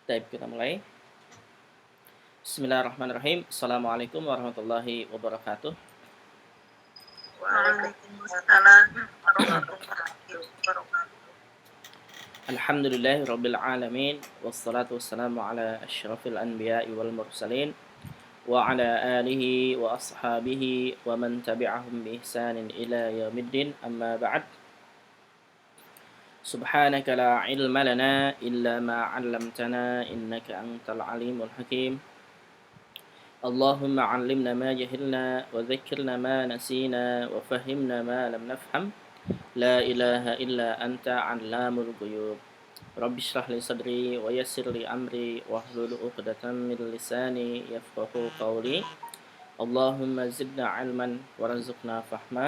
Baik, kita mulai. Bismillahirrahmanirrahim. Assalamualaikum warahmatullahi wabarakatuh. Waalaikumsalam warahmatullahi wabarakatuh. Alhamdulillahi rabbil alamin. Wassalatu wassalamu ala asyrafil anbiya'i wal mursalin wa ala alihi wa ashabihi wa man tabi'ahum bi ihsanin ila yaumiddin. Amma ba'd. Subhanaka la ilma lana illa ma 'allamtana innaka antal alimul hakim. اللهم علمنا ما جهلنا وذكرنا ما نسينا وفهمنا ما لم نفهم لا إله إلا أنت علام الغيوب رب اشرح لي صدري ويسر لي أمري واحلل عقدة من لساني يفقهوا قولي اللهم زدنا علما وارزقنا فهما.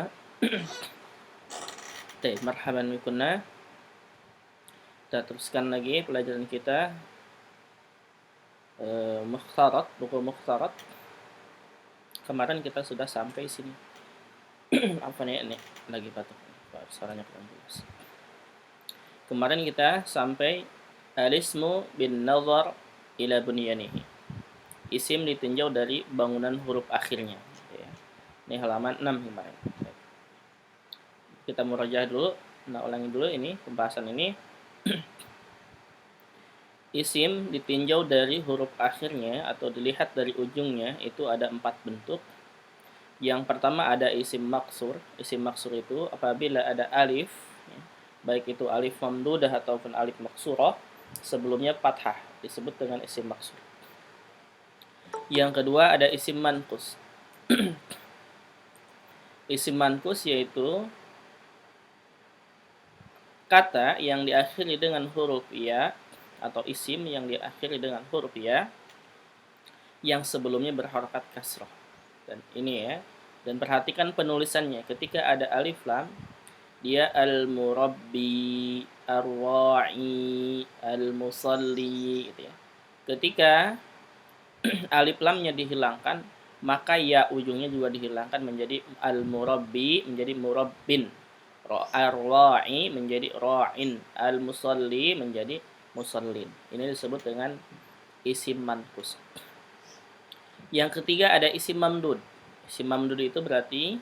Baik, marhaban bikunna. Kita teruskan lagi pelajaran kita Mukhtarat, buku Mukhtarat. Kemarin kita sudah sampai sini. Apa nih ini lagi batuk. Suaranya kurang jelas. Kemarin kita sampai al-ismu bin nazar ila bunyanihi. Isim ditinjau dari bangunan huruf akhirnya. Ini halaman 6 kemarin. Kita murajaah dulu. Nah, ulangi dulu ini pembahasan ini. Isim ditinjau dari huruf akhirnya atau dilihat dari ujungnya itu ada 4 bentuk. Yang pertama ada isim maksur. Isim maksur itu apabila ada alif, baik itu alif mamdudah ataupun alif maksurah, sebelumnya fathah, disebut dengan isim maksur. Yang kedua ada isim manqus. Isim manqus yaitu kata yang diakhiri dengan huruf ya atau isim yang diakhiri dengan huruf ya yang sebelumnya berharokat kasrah. Dan ini ya, dan perhatikan penulisannya. Ketika ada alif lam, dia al-murabbi, ar-ra'i, al-musalli gitu ya. Ketika alif lamnya dihilangkan, maka ya ujungnya juga dihilangkan menjadi al-murabbi, menjadi murabbin. Ar-ra'i menjadi ra'in, al-musalli menjadi musallin. Ini disebut dengan isim manqus. Yang ketiga ada isim mamdud. Isim mamdud itu berarti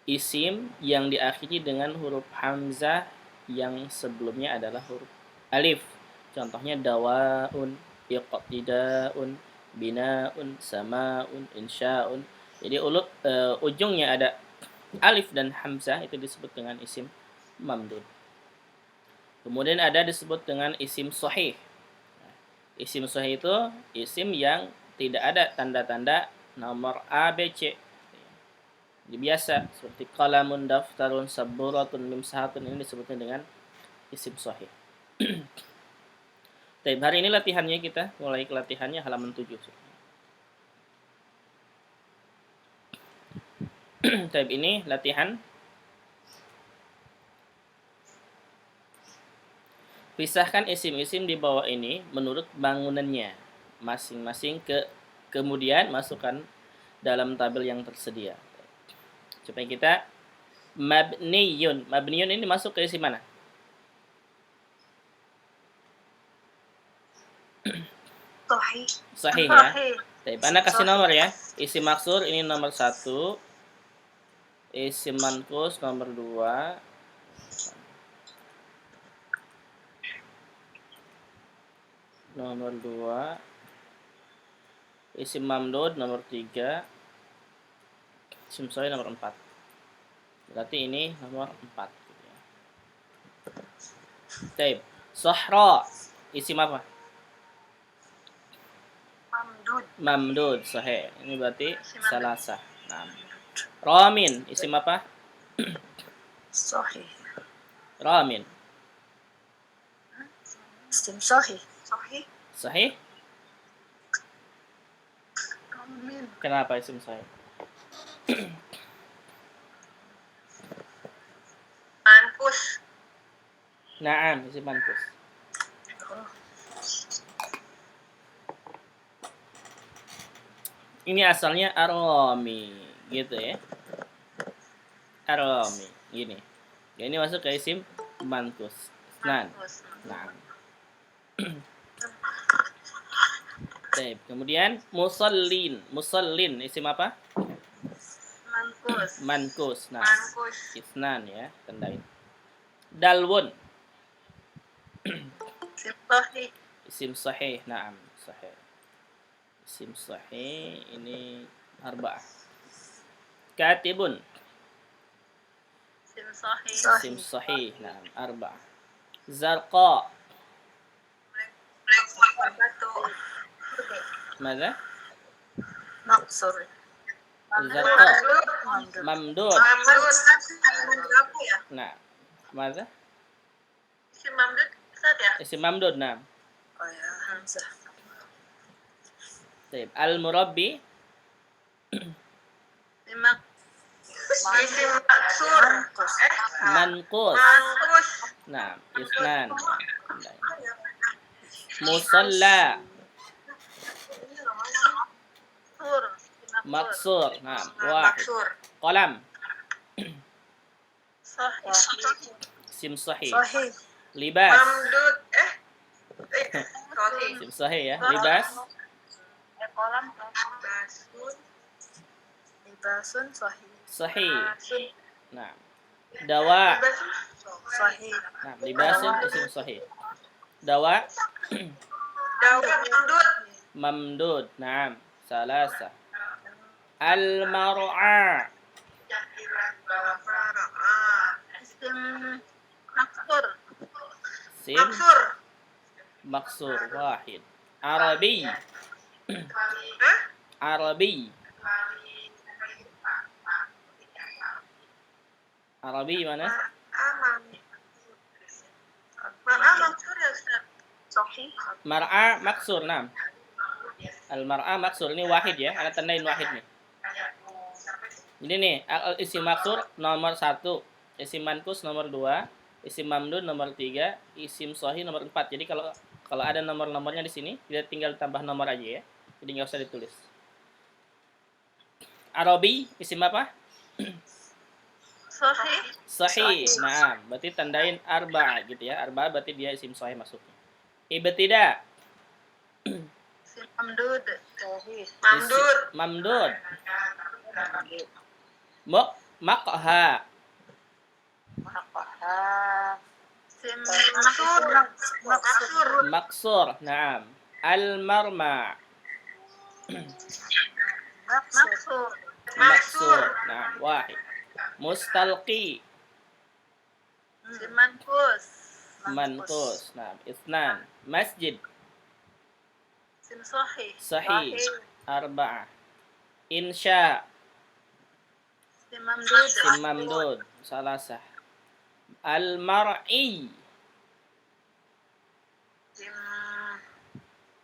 isim yang diakhiri dengan huruf hamzah yang sebelumnya adalah huruf alif. Contohnya dawaun, iqtidaun, binaun, samaun, insya'un. Jadi ujungnya ada alif dan hamzah, itu disebut dengan isim mamdud. Kemudian ada disebut dengan isim sahih. Isim sahih itu isim yang tidak ada tanda-tanda nomor A, B, C. Jadi biasa seperti qalamun, daftarun, saburatun, mimsahatun, ini disebutnya dengan isim sahih. Baik, hari ini latihannya kita mulai latihannya halaman 7. Baik, ini latihan. Pisahkan isim-isim di bawah ini menurut bangunannya masing-masing kemudian masukkan dalam tabel yang tersedia. Supaya kita mabniyun. Mabniyun ini masuk ke isim mana? Sahih. Sahih ya. Baik, Anda kasih nomor ya. Isim maksur ini nomor 1. Isim manqus nomor 2. Nomor 2. Isim mamdud nomor 3. Isim sahih nomor 4. Berarti ini nomor 4 gitu ya. Baik. Sahra isim apa? Mamdud. Mamdud, sahih. Ini berarti salasah. Nah. Ramin isim apa? Sahih. Ramin. Isim sahih. Sahih. Sahih? Ramin. Kenapa isim sahih? Manqus. Naam, isim manqus. Ini asalnya arami, gitu ya. Arami, gini. Ya, ini masuk ke isim manqus. Nah. Baik. Kemudian musallin. Musallin isim apa? Mankus. Mankus. Nah, Mankus. isnan ya, tandain. Dalwun. Isim sahih. Isim sahih. Naam, sahih. Isim sahih ini arba'ah. Katibun. Isim sahih. Isim sahih. Naam, arba'ah. Zarqa. Batu. Mada? Maksur. Zarqa. Mamdud. Mamdud. Mamdud. Apa ya? Nah, mada? Isim mamdud Ustaz ya? Isim mamdud. Nah. Oh ya, Hamzah. Baik. Al-murabbi. Isim maksur. Manqus. Mankus. Nah, isnan. Musalla. Sur. Maksur. Nah, wahid. Maksur. Qalam. Sahih. Isim sahih. Sahih. Libas. Mamdud. Sahih. Isim sahih ya. Libas. Kolam. Libasun. Libasun sahih. Sahih. Nah, dawa. Libasun sahih. Nah, libasun isim sahih. Dawa. Daud mamdud. Mamdud. Naam. Salasa. Al-mar'a. Isim maksur. Sim. Maksur. Maksur. Wahid. Arabi. Arabi. Arabi mana? Mar'ah maksur ya Ustaz. Sahih. Mar'a maksur. Naam. Al-mar'a maksur. Ini wahid ya. Ada tandain wahid nih. Jadi nih, isim maksur nomor 1, isim mankus nomor 2, isim mamdud nomor 3, isim sahih nomor 4. Jadi kalau ada nomor-nomornya di sini, kita tinggal tambah nomor aja ya. Jadi nggak usah ditulis. Arabi isim apa? Sahih. Sahih. Nah, berarti tandain arba gitu ya. Arba berarti dia isim sahih masuknya. Ibtida. Isim mamdud. Sahih. Mamdud. Mamdud. Maqha. Isim maksur. Maksur. Maksur. Naam. Al-marma. Maksur. Maksur. Nah, wahid. Mustalqi. Isim mankus. Manqus. Nah, isnan. Masjid. Isim sahih. Sahih. Arba'ah. Insya. Isim mamdud. Isim mamdud. Salasah. Al-mar'i. Isim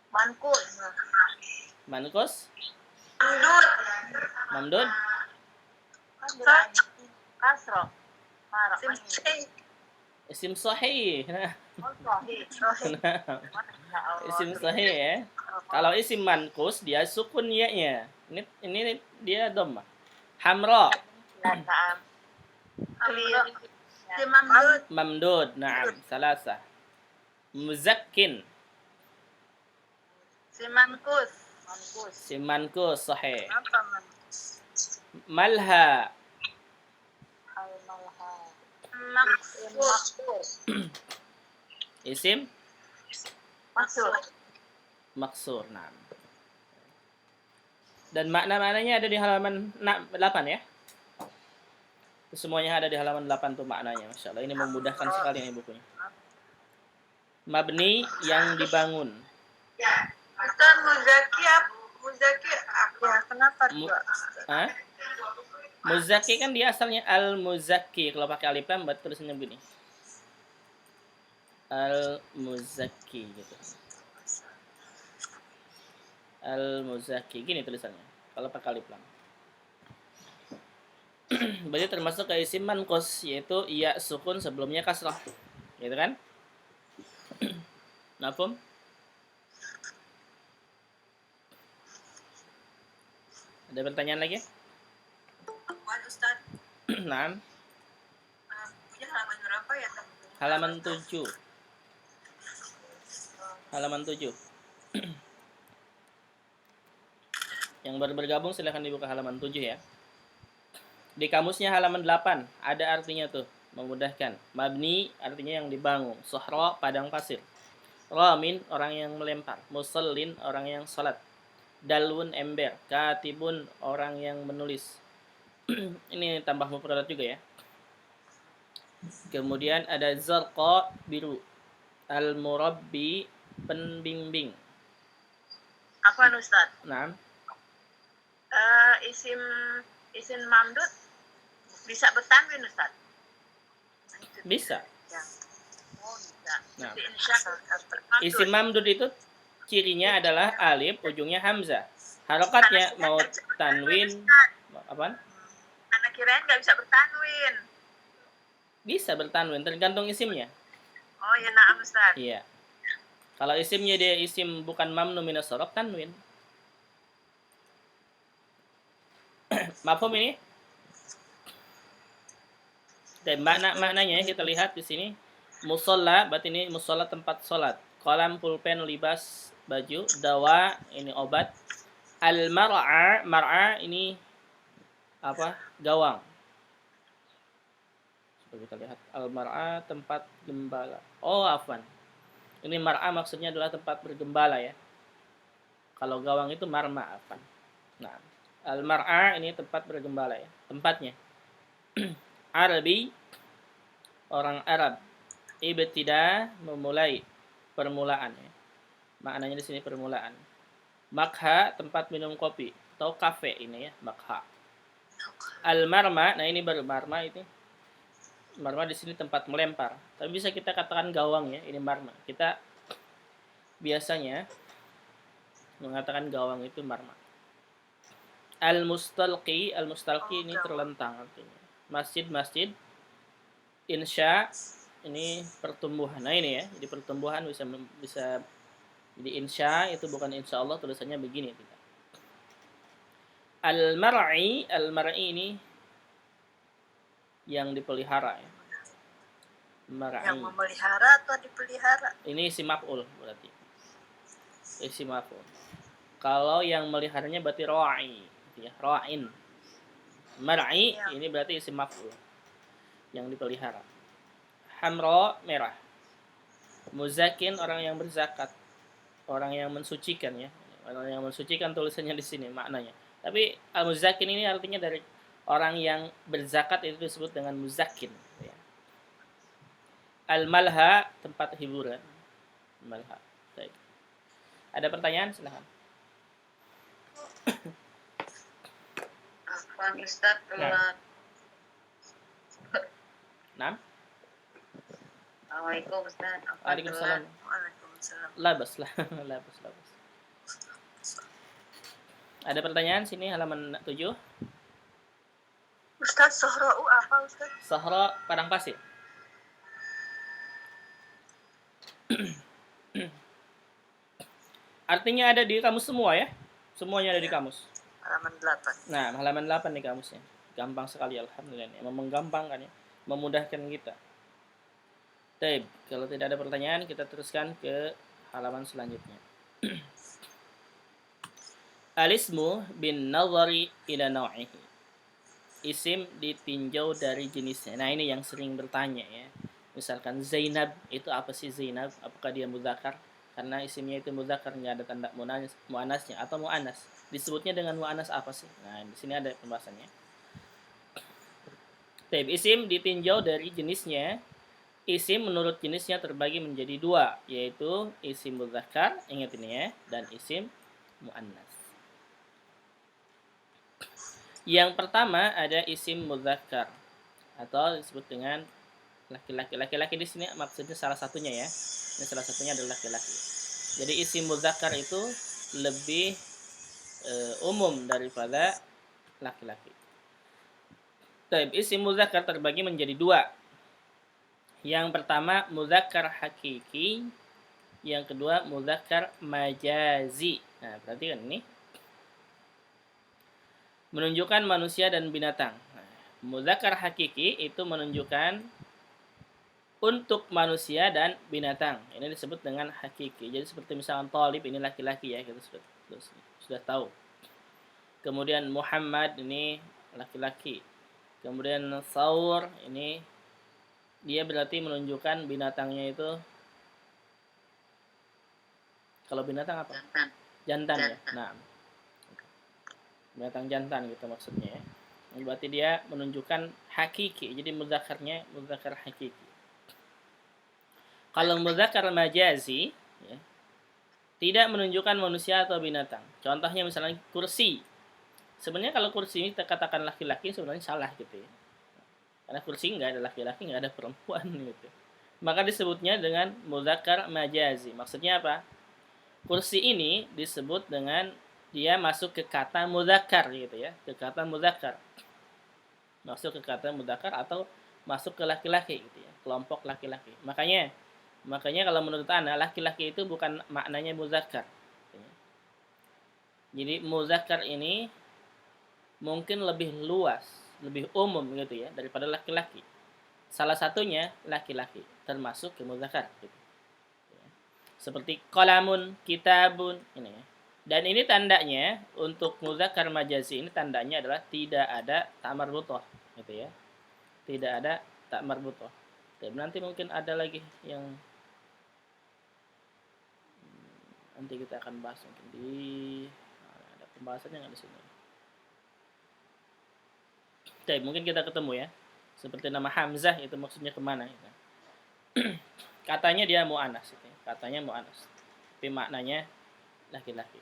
mankus. Manqus. Mamdud. Mamdud. Kasroh. Isim sahih. Isim sahih. Nah, Sahih. isim sahih ya. Kalau isim manqus dia sukun ya-nya. Ini dia dhammah. Hamra. Isim mamdud. Mamdud. Naam. Salasah. Muzakkin. Isim mankus. Isim manqus sahih. Apa mankus? Malha. Maksur. Isim Maksur. maksur. Naam. Dan makna-maknanya ada di halaman 8 ya. Semuanya ada di halaman 8 tuh maknanya. Masya Allah, ini memudahkan sekali nih bukunya. Mabni yang dibangun. Ustaz Muzaki apa? Ya, kenapa dua? Hah? Muzaki kan dia asalnya al-muzaki. Kalau pakai alif lam berarti tulisannya begini. Al-muzaki gitu. Al-muzaki gini tulisannya. Kalau pakai alif lam. Berarti termasuk ke isim manqus, yaitu ya sukun sebelumnya kasrah. Gitu kan? Mafhum? Ada pertanyaan lagi? Ustaz, Nah, punya halaman berapa ya? halaman 7. Halaman 7. Yang baru bergabung silahkan dibuka halaman 7 ya. Di kamusnya halaman 8 ada artinya tuh, memudahkan. Mabni artinya yang dibangun, sohro padang pasir. Ramin orang yang melempar, musallin orang yang salat. Dalwun ember, katibun orang yang menulis. Ini tambah mufradat juga ya. Kemudian ada zarqa biru, al-murabbi penbimbing. Afwan Ustaz. Nah, Isim mamdud bisa bertanwin Ustaz? bisa. Ya. Oh, bisa. Nah, Jadi insya Allah. isim mamdud itu cirinya adalah alif, ujungnya hamzah. Harokatnya mau tanwin, apa? Anak kirain nggak bisa bertanwin. Bisa bertanwin, tergantung isimnya. Oh ya, na'am Ustaz. Iya. Kalau isimnya dia isim bukan mamnu minas sorof, tanwin. Mafhum ini? Dan maknanya kita lihat di sini. Musolla, berarti ini musolla tempat sholat. Kolam, pulpen, libas, baju. Dawa, ini obat. Al-mar'a, mar'a ini apa? Gawang. Coba kita lihat. Al-mar'a tempat gembala. Oh, afwan. Ini mar'a maksudnya adalah tempat bergembala ya. Kalau gawang itu marma, afwan. Nah, al-mar'a ini tempat bergembala ya. Tempatnya. Arabi, orang Arab. Ibtida, memulai, permulaan ya. Maknanya di sini permulaan. Makha, tempat minum kopi atau kafe ini ya, makha. Al-marma, nah ini baru marma itu. Marma di sini tempat melempar. Tapi bisa kita katakan gawang ya, ini marma. Kita biasanya mengatakan gawang itu marma. Al-mustalqi ini terlentang artinya. Masjid, insya ini pertumbuhan. Nah ini ya, jadi pertumbuhan bisa jadi insya itu bukan insya Allah, tulisannya begini tidak. Al-mar'i ini yang dipelihara ya. Mar'i. Yang memelihara atau dipelihara? Ini isim maf'ul berarti. Isim maf'ul. Kalau yang meliharanya berarti ra'i, ya, ra'in. Mar'i ya. Ini berarti isim maf'ul. Yang dipelihara. Hamra, merah. Muzakin, orang yang berzakat. Orang yang mensucikan ya. Orang yang mensucikan tulisannya di sini maknanya. Tapi al-muzakin ini artinya dari orang yang berzakat itu disebut dengan muzakin ya. Al-malha, tempat hiburan. Malha. Baik. Ada pertanyaan? Silahkan. Afwan Ustaz, Nah. Assalamualaikum Ustaz. Waalaikumsalam. Waalaikumsalam. Labas. Ada pertanyaan sini halaman 7. Ustaz, Sohra'u apa Ustaz? Sohro padang pasir. Artinya ada di kamus semua ya. Semuanya ada di kamus. Halaman 8. Nah, halaman 8 di kamusnya. Gampang sekali alhamdulillah. Memang menggampangkan ya. Memudahkan kita. Baik, kalau tidak ada pertanyaan kita teruskan ke halaman selanjutnya. Alismu bin nazari ila naw'ihi. Isim ditinjau dari jenisnya. Nah, ini yang sering bertanya ya. Misalkan Zainab, itu apa sih Zainab? Apakah dia mudzakkar? Karena isimnya itu mudzakkar, enggak ada tanda muannasnya atau muannas. Disebutnya dengan muannas apa sih? Nah, di sini ada pembahasannya. Baik, isim ditinjau dari jenisnya. Isim menurut jenisnya terbagi menjadi dua, yaitu isim mudzakkar, ingat ini ya, dan isim muannas. Yang pertama ada isim mudzakkar atau disebut dengan laki-laki. Laki-laki di sini maksudnya salah satunya ya. Ini salah satunya adalah laki-laki. Jadi isim mudzakkar itu lebih umum daripada laki-laki. Baik, isim mudzakkar terbagi menjadi dua. Yang pertama mudzakkar hakiki, yang kedua mudzakkar majazi. Nah, perhatikan ini. Menunjukkan manusia dan binatang. Nah, mudzakkar hakiki itu menunjukkan untuk manusia dan binatang. Ini disebut dengan hakiki. Jadi seperti misalkan talib ini laki-laki ya, kita sudah tahu. Kemudian Muhammad ini laki-laki. Kemudian Thawr ini dia berarti menunjukkan binatangnya itu, kalau binatang apa? Jantan ya. Nah, binatang jantan gitu maksudnya ya. Berarti dia menunjukkan hakiki. Jadi mudzakarnya mudzakar hakiki. Kalau mudzakar majazi ya, tidak menunjukkan manusia atau binatang. Contohnya misalnya kursi. Sebenarnya kalau kursi ini kita katakan laki-laki sebenarnya salah gitu ya. Karena kursi nggak ada laki-laki, nggak ada perempuan gitu. Maka disebutnya dengan mudzakar majazi. Maksudnya apa? Kursi ini disebut dengan dia masuk ke kata mudzakar gitu ya, ke kata mudzakar. Masuk ke kata mudzakar atau masuk ke laki-laki gitu ya, kelompok laki-laki. Makanya kalau menurut Ana laki-laki itu bukan maknanya muzakkar. Jadi muzakkar ini mungkin lebih luas, lebih umum gitu ya daripada laki-laki. Salah satunya laki-laki termasuk ke muzakkar gitu. Seperti qalamun, kitabun ini ya. Dan ini tandanya untuk muzakkar majazi ini tandanya adalah tidak ada ta marbutah gitu ya. Tidak ada ta marbutah. Dan nanti mungkin ada lagi yang nanti kita akan bahas mungkin di ada pembahasannya nggak di sini. Oke, mungkin kita ketemu ya. Seperti nama Hamzah itu maksudnya kemana? Gitu. Katanya dia mu'anas, gitu. Katanya mu'anas, tapi maknanya laki-laki.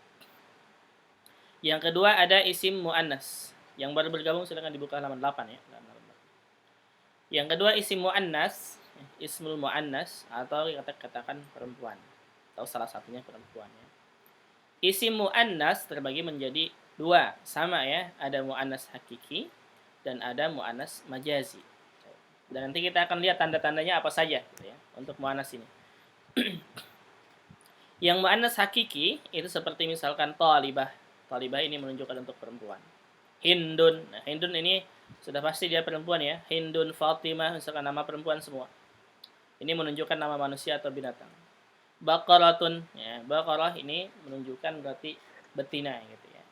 Yang kedua ada isim mu'annas. Yang baru bergabung silakan dibuka halaman 8 ya. Yang kedua isim mu'annas, ismul mu'annas atau katakan perempuan atau salah satunya perempuan ya. Isim mu'annas terbagi menjadi dua, sama ya, ada mu'annas hakiki dan ada mu'annas majazi. Dan nanti kita akan lihat tanda-tandanya apa saja gitu ya, untuk mu'annas ini. Yang mu'annas hakiki itu seperti misalkan talibah. Talibah ini menunjukkan untuk perempuan. Hindun. Nah, Hindun ini sudah pasti dia perempuan ya. Hindun, Fatimah, misalkan nama perempuan semua. Ini menunjukkan nama manusia atau binatang. Baqaratun, ya, baqarah ini menunjukkan berarti betina gitu ya.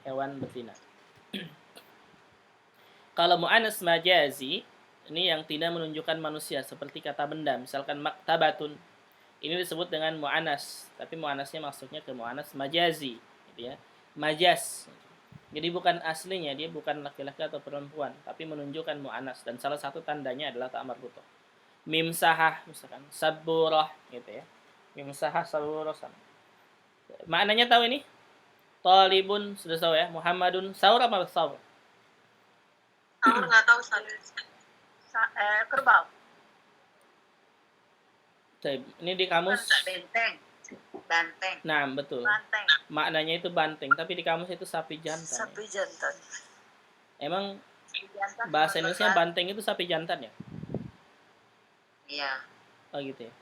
Hewan betina. Kalau mu'annas majazi ini yang tidak menunjukkan manusia seperti kata benda, misalkan maktabatun. Ini disebut dengan mu'annas, tapi mu'annasnya maksudnya ke mu'annas majazi gitu ya. Majaz. Jadi bukan aslinya, dia bukan laki-laki atau perempuan, tapi menunjukkan mu'annas dan salah satu tandanya adalah ta marbutah. Mimsahah misalkan, saburah gitu ya. Mimsahah saburah sama. Maknanya tahu ini? Talibun sudah tahu ya. Muhammadun saur apa saur? Saur nggak tahu saya. Kerbau. Ini di kamus. Benteng. Banteng. Nah, betul. Banteng. Maknanya itu banteng, tapi di kamus itu sapi jantan. Sapi jantan. Emang Jantan bahasa Indonesia banteng itu sapi jantan ya? Iya. Oh gitu ya.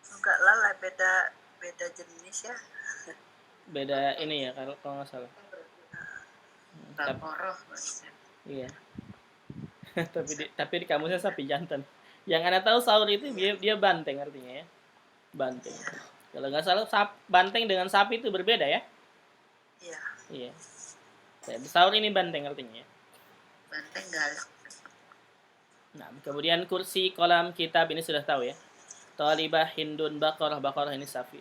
Enggak lah, beda jenis ya. Beda ini ya kalau nggak salah. Bangkoroh. Iya. tapi di kamusnya sapi jantan. Yang Anda tahu saur itu dia banteng artinya ya. Banteng. Kalau nggak salah banteng dengan sapi itu berbeda ya? Iya. Iya. Saur ini banteng artinya ya. Banteng galak. Nah, kemudian kursi, kolam, kitab ini sudah tahu ya. Talibah, Hindun, Baqarah ini sapi.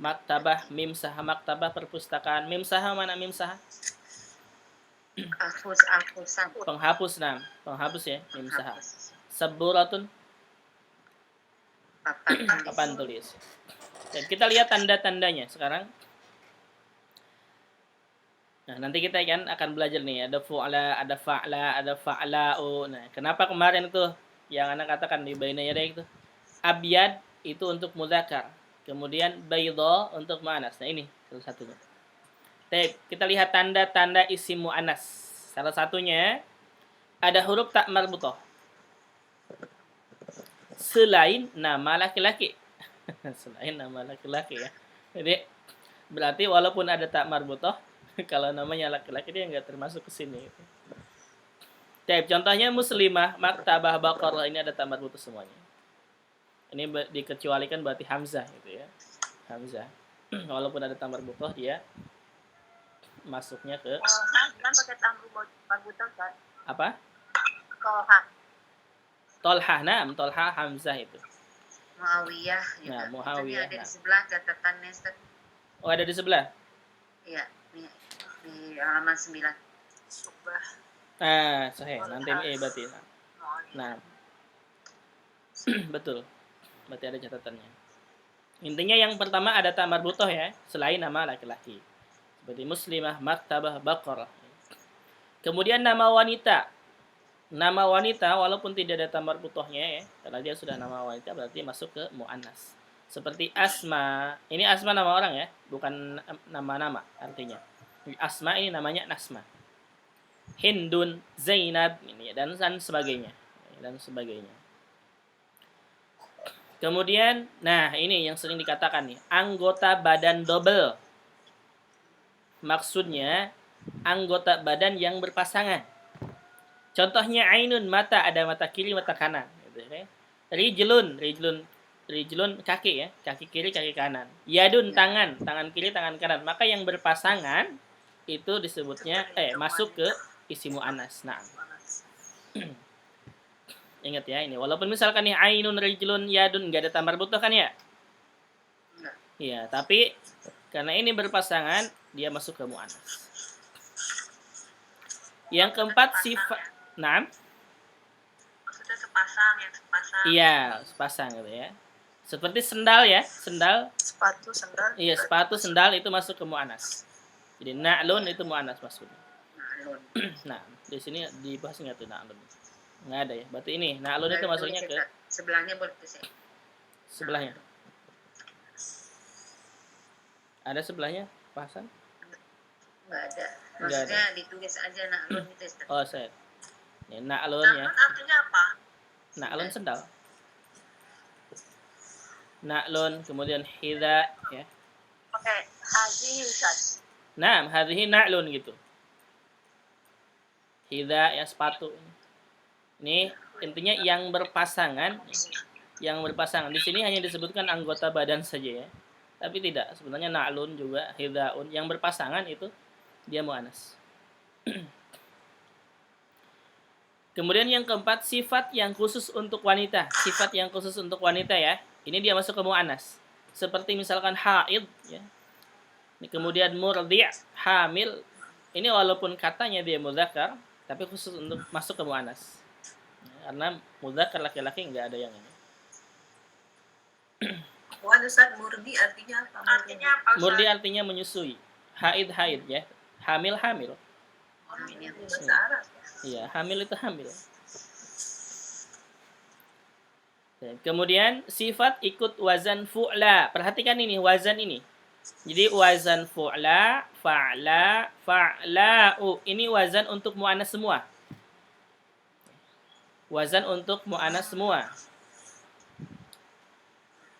Maktabah, mimsah, maktabah perpustakaan. Mimsah mana mimsah? Penghapus penghapus ya, mimsah. Saburatun papan tulis. Dan kita lihat tanda-tandanya sekarang. Nah, nanti kita akan belajar nih, ada fu'ala, ada fa'la, ada fa'la'u. Nah, kenapa kemarin itu yang Anda katakan di baina yaday itu abyad itu untuk muzakkar. Kemudian bayda untuk muannas. Nah, ini salah satunya. Kita lihat tanda-tanda isim muannas. Salah satunya ada huruf ta marbutah. Selain nama laki-laki. Selain nama laki-laki ya. Jadi berarti walaupun ada ta marbutah, kalau namanya laki-laki dia nggak termasuk ke sini. Contohnya muslimah, maktabah, baqarah ini ada ta marbutah semuanya. Ini dikecualikan berarti Hamzah gitu ya. Hamzah. Walaupun ada ta marbutah dia masuknya ke Kan pakai tamru marbuta kan? apa? Tolha. Tolha, nah, Tolha Hamzah itu. Muawiyah juga. Nah, Ini Muawiyah. ada Nah. di sebelah catatannya, Ustaz. Oh, ada di sebelah. Iya, di halaman 9. Subah. Nah, sahih. Nanti berarti. Nah. Betul. Berarti ada catatannya. Intinya yang pertama ada ta marbutoh ya, selain nama laki-laki. Seperti muslimah, martabah, baqarah. Kemudian nama wanita. Nama wanita walaupun tidak ada ta marbutohnya ya, karena dia sudah nama wanita berarti masuk ke muannas. Seperti Asma. Ini Asma nama orang ya, bukan nama-nama artinya. Asma ini namanya Nasma. Hindun, Zainab ini dan sebagainya. Dan sebagainya. Kemudian, nah ini yang sering dikatakan nih, anggota badan double. Maksudnya anggota badan yang berpasangan. Contohnya ainun, mata, ada mata kiri, mata kanan. Gitu, ya. Rijlun kaki ya, kaki kiri, kaki kanan. Yadun tangan, tangan kiri, tangan kanan. Maka yang berpasangan itu disebutnya masuk ke isim muannas. Nah. Ingat ya ini, walaupun misalkan nih ainun, rijlun, yadun enggak ada ta marbutoh kan ya? Iya, tapi karena ini berpasangan dia masuk ke muannas. Yang keempat sifat. Nah. Maksudnya sepasang, yang sepasang. Iya, sepasang gitu ya. Seperti sendal ya, sendal. Sepatu, sendal. Iya, sepatu, sendal itu masuk ke muannas. Jadi na'lun itu muannas maksudnya. Nah, di sini dibahas enggak tuh na'lun? Nggak ada ya. Berarti ini na'lun itu masuknya ke sebelahnya boleh tuh, sebelahnya. Ada sebelahnya pasan? Nggak ada. Maksudnya ditulis aja na'lun itu. Oh, saya. Ini na'lun ya. Na'lun artinya apa? Na'lun sendal. Na'lun, kemudian hidha ya. Oke, hadhihi Ustaz. Nah, hadhihi na'lun gitu. Hidha ya sepatu. Ini intinya yang berpasangan. Yang berpasangan di sini hanya disebutkan anggota badan saja ya. Tapi tidak, sebenarnya na'lun juga hidhaun yang berpasangan itu dia muannas. Kemudian yang keempat sifat yang khusus untuk wanita. Sifat yang khusus untuk wanita ya. Ini dia masuk ke muannas. Seperti misalkan haid ya. Ini kemudian murdi', hamil. Ini walaupun katanya dia mudzakkar, tapi khusus untuk masuk ke muannas. Karena mudzakkar laki-laki enggak ada yang ini. Wah, Ustaz, murdi artinya apa? Artinya apa, Ustaz? Murdi artinya menyusui. Haid ya. Hamil. Hamil itu bahasa Arab. Iya, hamil itu hamil. Kemudian sifat ikut wazan fu'la. Perhatikan ini wazan ini. Jadi wazan fu'la, fa'la, fa'la'u. Ini wazan untuk mu'annas semua. Wazan untuk mu'annas semua.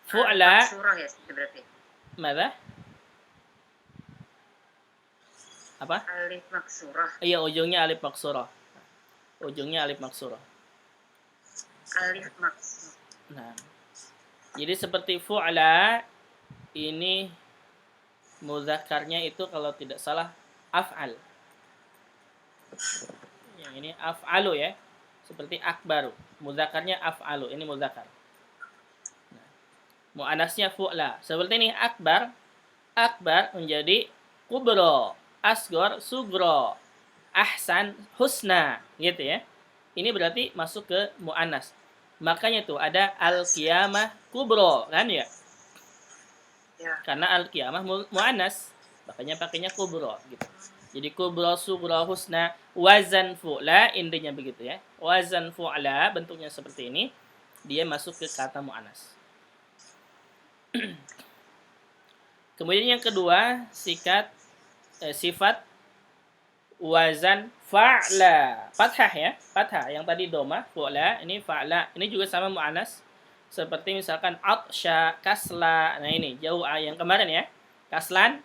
Fu'la. Surah ya berarti. Mana? Apa? Alif maksurah. Iya, ujungnya alif maksurah. Alif maksurah. Nah. Jadi seperti fu'la ini mudzakarnya itu kalau tidak salah af'al. Yang ini af'alu ya. Seperti akbaru. Mudzakarnya af'alu. Ini mudzakar. Nah. Muannasnya fu'la. Seperti ini akbar. Akbar menjadi kubro. Asgor, sugro, ahsan, husna, gitu ya. Ini berarti masuk ke mu'annas. Makanya tuh ada al-qiyamah kubro, kan ya? Ya. Karena al-qiyamah mu'annas, makanya pakainya kubro, gitu. Jadi kubro, sugro, husna, wazan fu'la, intinya begitu ya. Wazan fu'la, bentuknya seperti ini, dia masuk ke kata mu'annas. Kemudian yang kedua, sifat wazan fa'la. Fathah ya, fathah. Yang tadi doma, fu'la, ini fa'la. Ini juga sama mu'annas. Seperti misalkan atsya, kasla. Nah ini, jau'a yang kemarin ya. Kaslan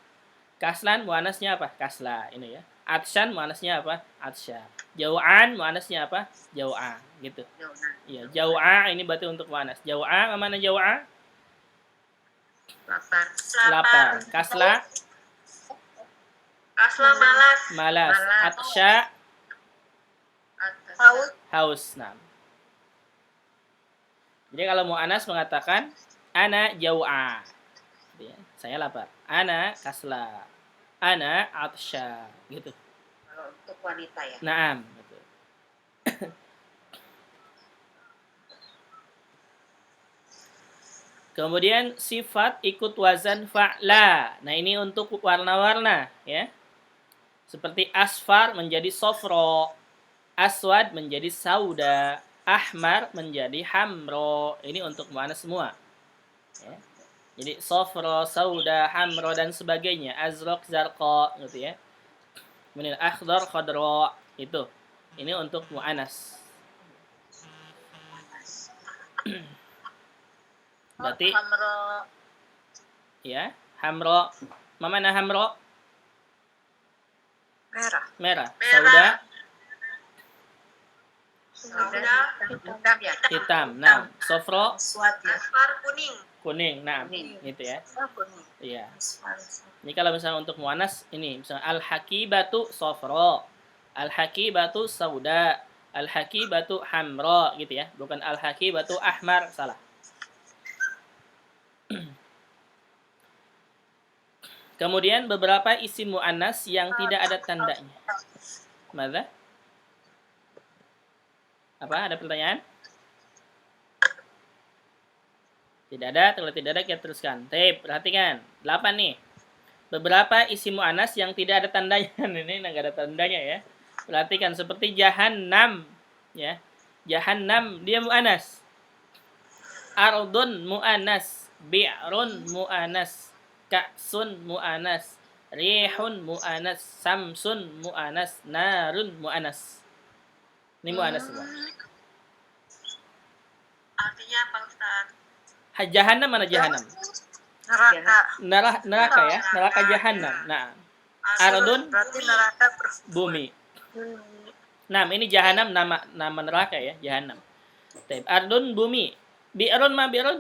mu'annasnya apa? Kasla, ini ya. Atsyan mu'annasnya apa? Atsya. Jau'an mu'annasnya apa? Jau'a, gitu. Iya, jau'a ini berarti untuk mu'annas. Jau'a, mana jau'a? Lapar. Lapar. Kasla Kasla malas. Malas. Malas. Atsya, Atas. Haus. haus. Nah. Jadi kalau mu'anas mengatakan ana jau'a. Gitu ya, saya lapar. Ana kasla. Ana atsya. Gitu. Kalau untuk wanita ya. Naam. Gitu. Kemudian sifat ikut wazan fa'la. Nah, ini untuk warna-warna ya. Seperti asfar menjadi sofro, aswad menjadi sauda, ahmar menjadi hamro. Ini untuk mu'annas semua. Ya. Jadi sofro, sauda, hamro dan sebagainya. Azraq, zarqa gitu ya. Kemudian akhdar, khadra itu. Ini untuk mu'annas. Berarti Hamro. ya, hamro. Mana hamro? Merah. Merah. Merah. Sauda, Sauda. Hitam ya. hitam. Nah, sofro, Aswad ya. Asfar kuning. kuning. Nah, Kuning. gitu ya. Kuning. Iya. Asfar. Ini kalau misalnya untuk muannas ini misalnya al-hakibatu sofro, al-hakibatu sauda, al-hakibatu hamro gitu ya. Bukan al-hakibatu ahmar, salah. Kemudian beberapa isim muannas yang tidak ada tandanya. Mana? Apa? Ada pertanyaan? Tidak ada, kalau tidak ada kita teruskan. Tip, perhatikan. 8 nih. Beberapa isim muannas yang tidak ada tandanya. Ini enggak ada tandanya ya. Perhatikan seperti jahannam ya. Jahannam dia muannas. Ardun muannas, bi'run muannas, ka'sun muannas, rihun muannas, samsun muannas, narun muannas. Ini muannas semua. Artinya apa Ustaz? Jahannam mana jahannam? Neraka. Neraka ya, neraka jahannam. Nah, ardun Berarti neraka bumi. Nah, ini jahannam nama neraka ya, jahannam. Taib. Ardun bumi. Bi'run ma bi'run?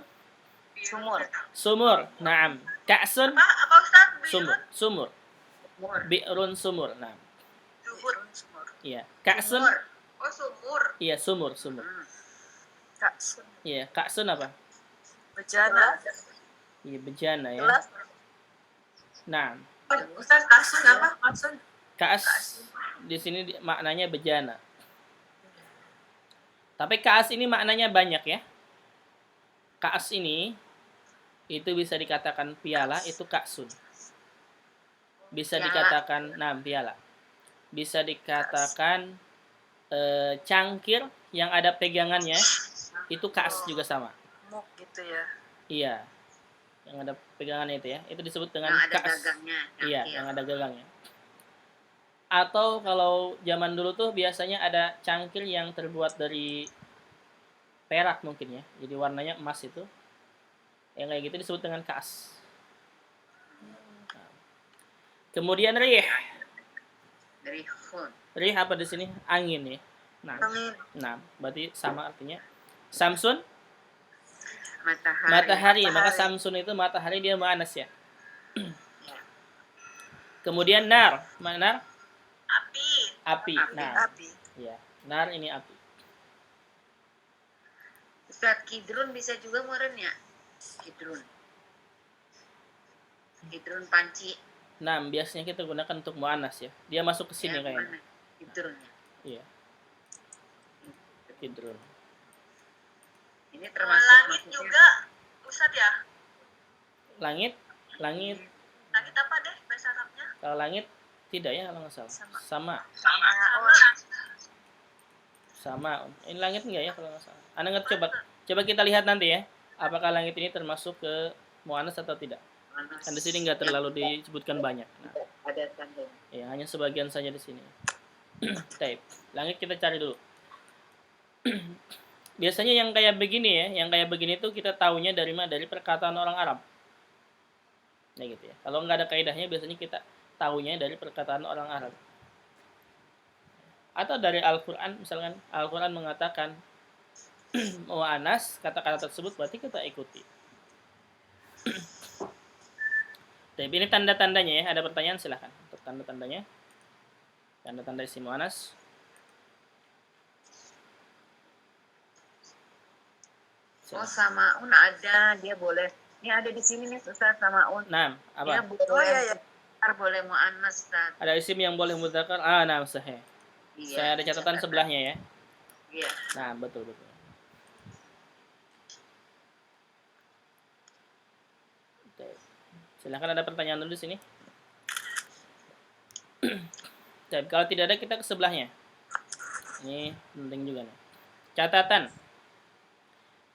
Sumur. Sumur. Naam. Ka'sun Apa Ustaz? sumur. Sumur. Sumur. Bi'run sumur. Nah, Sumur. iya. Ka'sun. Sumur. Oh sumur. Iya, sumur. Ka'sun. Iya, ka'sun apa? Bejana. Iya, bejana ya. Gelas. Nah, Ustaz Ka'sun apa? Ka'sun. ka'as di sini maknanya bejana. Tapi ka'as ini maknanya banyak ya. Ka'as ini itu bisa dikatakan piala, itu ka'sun. Bisa Piala. dikatakan piala. Bisa dikatakan cangkir yang ada pegangannya, itu ka'as juga sama. Muk gitu ya. Iya. Yang ada pegangannya itu ya. Itu disebut dengan Yang ada ka'as. gagangnya. Iya, Cangkir. yang ada gagangnya. Atau kalau zaman dulu tuh biasanya ada cangkir yang terbuat dari perak mungkin ya. Jadi warnanya emas itu. Yang kayak gitu disebut dengan ka'as. Nah. Kemudian rih. Rihun. Rih apa di sini? Angin ya. Amin. Nah, berarti sama artinya. Samsun Matahari. matahari. Maka Matahari. Samsun itu matahari dia muannas ya. Ya. Kemudian nar. Mana? Api. Api. Api. Nah, Api. ya. Nar ini api. Ustaz kidrun bisa juga muren ya? Kidrun. Kidrun panci. Nah, biasanya kita gunakan untuk muannas ya. Dia masuk ke sini Ya, kayaknya. mana? Kidrunnya. Iya, kidrun. Ini termasuk Langit maksudnya juga Ustaz ya. Langit, langit. Langit apa deh bahasa Arabnya? Kalau langit tidak ya kalau nggak salah. Sama, sama. Ini langit enggak ya kalau nggak salah. Anda nggak coba kita lihat nanti ya. Apakah langit ini termasuk ke muannas atau tidak? panas. Kan di sini nggak terlalu disebutkan banyak. Nah, Ada tandanya. ya hanya sebagian saja di sini. Taib. Langit kita cari dulu. Biasanya yang kayak begini ya, yang kayak begini tuh kita taunya dari mana? Dari perkataan orang Arab. Ya gitu ya. Kalau nggak ada kaidahnya biasanya kita taunya dari perkataan orang Arab. Atau dari Al-Qur'an, misalkan Al-Qur'an mengatakan mu'annas, kata-kata tersebut berarti kita ikuti. Tapi ini tanda-tandanya ya. Ada pertanyaan silahkan untuk tanda-tandanya. Tanda-tanda isim muannas. Oh, samaun ada, dia boleh. Ini ada di sini nih Ustaz, samaun. Nah, Dia apa? boleh boleh muannas, Ustaz. Ada isim yang boleh mudzakkar. Nah, sahih. Iya, Saya ada catatan sebelahnya ya. Iya. Nah, betul. Oke. Silakan, ada pertanyaan dulu di sini. Dan kalau tidak ada, kita ke sebelahnya. Ini penting juga nih. Catatan.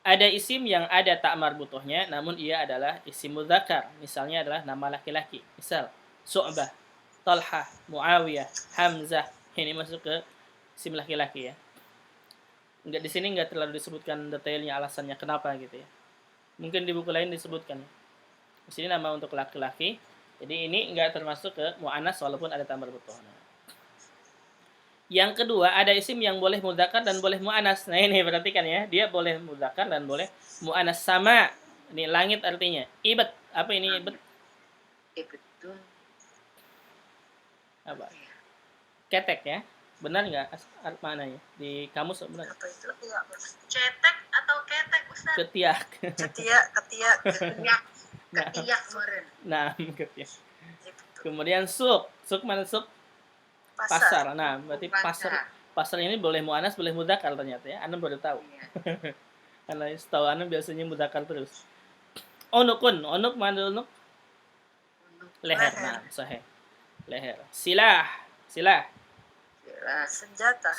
Ada isim yang ada tak marbutohnya, namun ia adalah isim mudzakkar. Misalnya adalah nama laki-laki. Misal, Su'bah, Talhah, Muawiyah, Hamzah. Ini masuk ke isim laki-laki ya. Enggak, di sini enggak terlalu disebutkan detailnya alasannya kenapa gitu ya. Mungkin di buku lain disebutkan. Di sini nama untuk laki-laki. Jadi ini enggak termasuk ke mu'annas walaupun ada tak marbutohnya. Yang kedua, ada isim yang boleh mudzakkar dan boleh mu'annas. Nah, ini perhatikan ya, dia boleh mudzakkar dan boleh mu'annas. Sama. Ini langit artinya. Ibad. Apa ini ibad? Betul. Apa? Ketek ya. Benar nggak maknanya? Di kamus benar? Apa itu? Iya. Cetek atau ketek, Ustaz? Ketiak. Ketiak. Ketiak kemarin. Nah, ketiak. Gitu. Kemudian suk. Suk mana suk? Pasar. Nah, berarti pasar ini boleh mu'annas, boleh mudzakkar ternyata ya. Anda baru tahu. Iya. Karena setahu Anda biasanya mudzakkar terus. Onukun. Onuk mana onuk? Leher. Nah, sahih. Leher. Silah.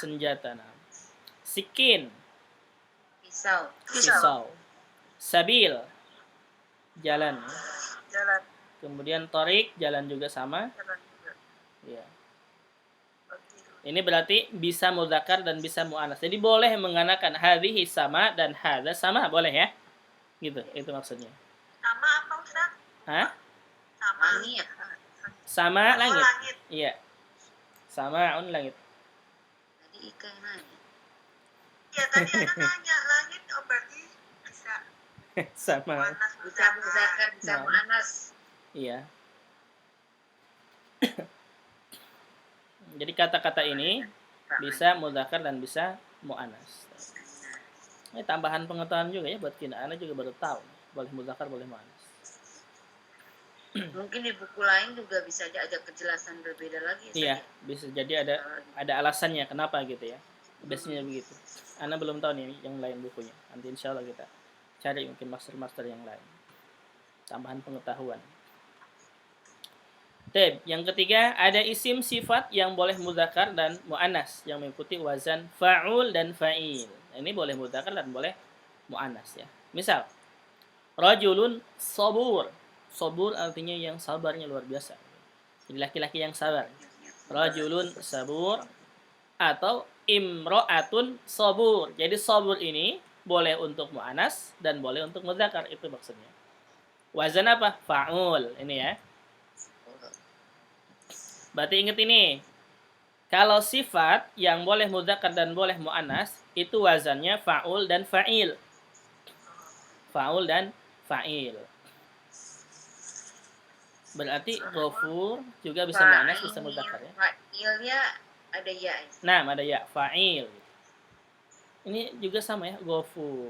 Senjata. Nah. Sikin. Pisau. Sabil. Jalan. Kemudian torik, jalan juga sama. Ya. Ini berarti bisa mudzakkar dan bisa mu'annas. Jadi boleh menggunakan hadhihi sama dan hadza sama, boleh ya? Gitu, itu maksudnya. Sama apa, Ustaz? Hah? Sama. Sama langit. Langit. Iya. Samaun langit. Tadi Ika yang nanya. Iya, tadi ada nanya langit, oh berarti bisa Sama. mu'annas, Bisa mudzakkar, bisa Nah. mu'annas. Iya. Jadi kata-kata ini bisa mudzakkar dan bisa mu'annas. Ini tambahan pengetahuan juga ya buat kita. Anda juga baru tahu. Boleh mudzakkar, boleh mu'annas. Mungkin di buku lain juga bisa ada kejelasan berbeda lagi. Iya, bisa jadi ada alasannya kenapa gitu ya. Biasanya begitu. Anda belum tahu nih yang lain bukunya. Nanti insya Allah kita cari mungkin master-master yang lain. Tambahan pengetahuan. Yang ketiga, ada isim sifat yang boleh mudzakkar dan mu'annas yang mengikuti wazan fa'ul dan fa'il. Ini boleh mudzakkar dan boleh mu'annas ya. Misal, rajulun sabur. Sabur artinya yang sabarnya luar biasa. Jadi laki-laki yang sabar. Rajulun sabur atau imro'atun sabur. Jadi sabur ini boleh untuk mu'annas dan boleh untuk mudzakkar, itu maksudnya. Wazan apa? Fa'ul. Ini ya. Berarti ingat ini. Kalau sifat yang boleh mudzakkar dan boleh mu'annas, itu wazannya fa'ul dan fa'il. Fa'ul dan fa'il. Berarti ghafur juga bisa mu'annas, bisa mudzakkar ya. Fa'ilnya ada ya. Nah, ada ya, fa'il. Ini juga sama ya, ghafur.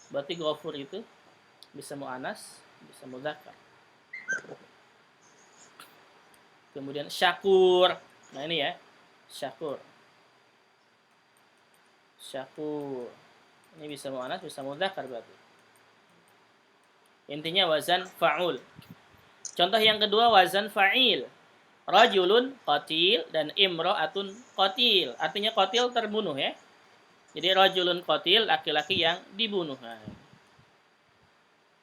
Berarti ghafur itu bisa mu'annas, bisa mudzakkar. Kemudian syakur. Nah ini ya, syakur. Ini bisa mu'annas, bisa mudzakkar berarti. Intinya wazan fa'ul. Contoh yang kedua wazan fa'il. Rajulun qatil dan imra'atun qatil. Artinya qatil terbunuh ya. Jadi rajulun qatil, laki-laki yang dibunuh.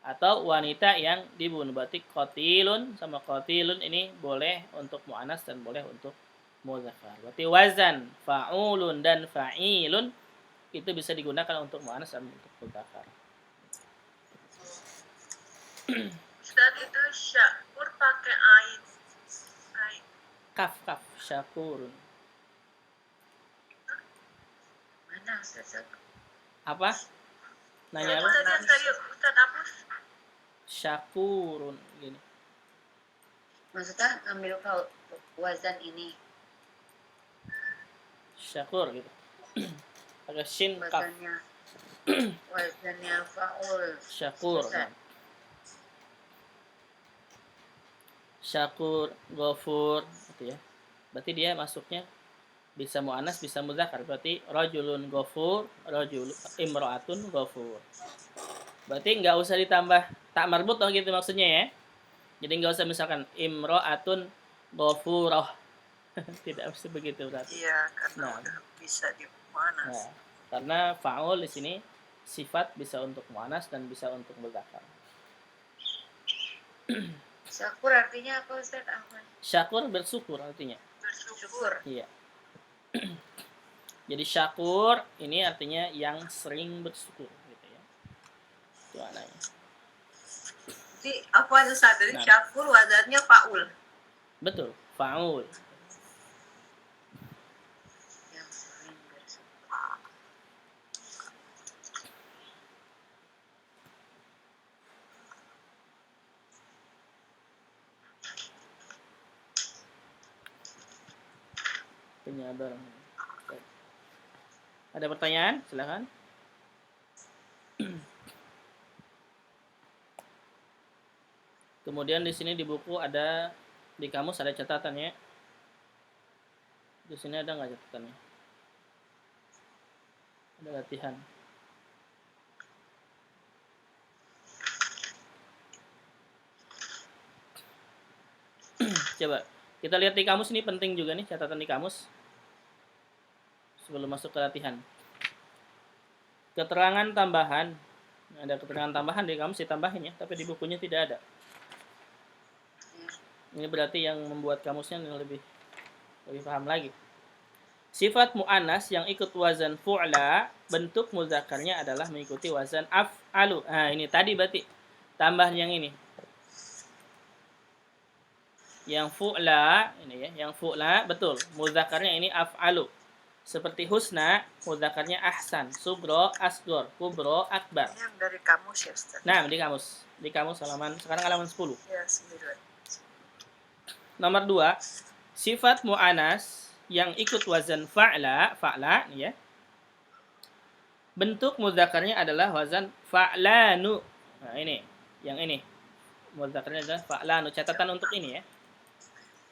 Atau wanita yang dibunuh. Berarti qatilun sama qatilun ini boleh untuk mu'annas dan boleh untuk mudzakkar. Berarti wazan fa'ulun dan fa'ilun itu bisa digunakan untuk mu'annas dan untuk mudzakkar. Ustaz, itu syakur pakai ain. Kaf syakurun. Mana Ustaz? Apa? Nanya apa? Tadi Ustaz hapus. Syakurun gini. Maksudnya ngambil wazan ini. Syakur gitu. Pakai shin kaf. Wazannya fa'ul. Syakur. Nah. Syakur, ghafur gitu ya. Berarti dia masuknya bisa muannas bisa muzakkar. Berarti rajulun ghafur, imra'atun ghafur. Berarti nggak usah ditambah tak marbut gitu maksudnya ya. Jadi nggak usah misalkan imra'atun ghafurah. Tidak harus begitu berarti. Iya, karena udah bisa di muannas. Nah, karena fa'ul di sini sifat bisa untuk muannas dan bisa untuk muzakkar. Syakur artinya apa Ustaz Ahmad? Syakur bersyukur artinya. Bersyukur. Iya. Jadi syakur ini artinya yang sering bersyukur gitu ya. Itu maknanya. Jadi apa Ustaz? Dari syakur wazannya fa'ul. Betul, fa'ul. Yang sering bersyukur. Penyabar. Ada pertanyaan? Silakan. Kemudian di sini di buku ada, di kamus ada catatannya. Di sini ada nggak catatannya? Ada latihan. Coba kita lihat di kamus, ini penting juga nih catatan di kamus sebelum masuk ke latihan. Keterangan tambahan, ada keterangan tambahan di kamus ditambahin ya, tapi di bukunya tidak ada. Ini berarti yang membuat kamusnya lebih paham lagi. Sifat mu'annas yang ikut wazan fu'la, bentuk mudzakarnya adalah mengikuti wazan af'alu. Nah, ini tadi berarti tambah yang ini. Yang fu'la, ini ya, yang fu'la betul, mudzakarnya ini af'alu. Seperti husna, mudzakarnya ahsan, sugro, asgor, kubro, akbar. Yang dari kamus ya Ustaz? Nah, di kamus. Di kamus halaman, sekarang halaman 10. Ya, 9. Nomor 2, sifat mu'anas yang ikut wazan fa'la ya. Bentuk mudzakarnya adalah wazan fa'lanu. Nah, ini, yang ini. Mudzakarnya adalah fa'lanu. Catatan untuk ini ya.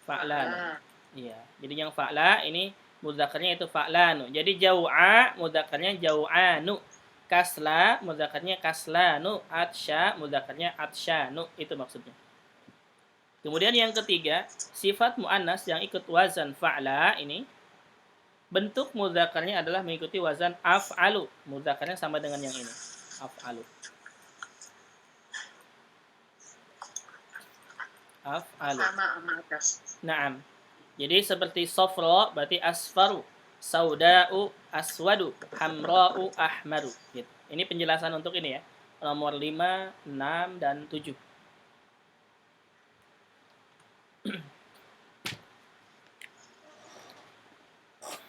Fa'lanu. Iya. Jadi yang fa'la ini mudzakarnya itu fa'lanu. Jadi jau'a mudzakarnya jau'anu. Kasla mudzakarnya kaslanu. Atsya mudzakarnya atsyanu. Itu maksudnya. Kemudian yang ketiga, sifat mu'annas yang ikut wazan fa'la ini, bentuk mudzakarnya adalah mengikuti wazan af'alu. Mudzakarnya sama dengan yang ini, af'alu. Af'alu. Sama atas. Naam. Jadi seperti sofro berarti asfaru, sauda'u aswadu, hamra'u ahmaru. Gitu. Ini penjelasan untuk ini ya. Nomor 5, 6, dan 7.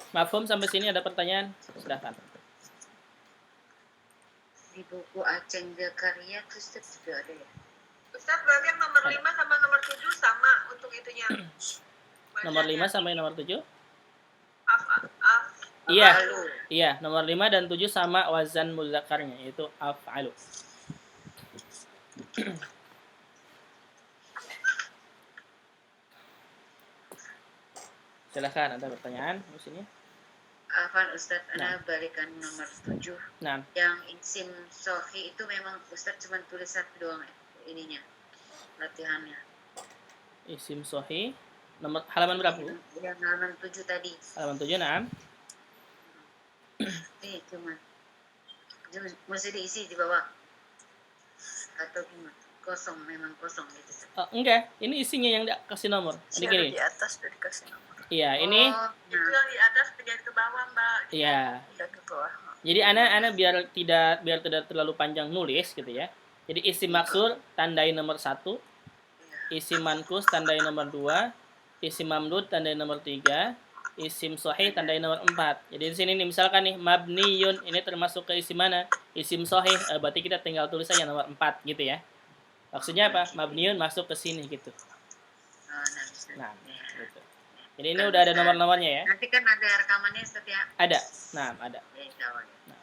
Mafhum sampai sini, ada pertanyaan? Silahkan. Di buku Aceh Zakaria Ustaz juga ada ya? Ustaz, berarti yang nomor 5 sama nomor 7 sama untuk itunya? Nomor 5 sampai nomor 7? Iya. Iya, nomor 5 dan 7 sama wazan mudzakarnya, yaitu af'alu. Silahkan, ada pertanyaan di sini? Afan Ustaz, ana balikan nomor 7. Nah. Yang isim sohi itu memang Ustaz cuma tulis satu doang ininya, latihannya. Isim sohi, nomor halaman berapa? Yang halaman 7 tadi. Halaman 7, nah. Ini cuma mesti diisi di bawah. Atau gimana? Kosong, memang kosong gitu. Enggak, ini isinya yang kasih nomor. Di atas udah dikasih nomor. Iya, ini itu yang di atas pindah ke bawah, Mbak. Iya. Ke bawah. Jadi ana biar tidak terlalu panjang nulis gitu ya. Jadi isim maksur tandai nomor 1, isim mankus tandai nomor 2, isim mamdud tandai nomor 3, isim sahih tandai nomor 4. Jadi di sini nih misalkan nih mabniyun, ini termasuk ke isim mana? Isim sahih, berarti kita tinggal tulis saja nomor 4 gitu ya. Maksudnya apa? Mabniyun masuk ke sini gitu. Nah, gitu. Jadi ini udah ada nomor-nomornya ya. Nanti kan ada rekamannya setiap. Ada. Nah, ada. Nah,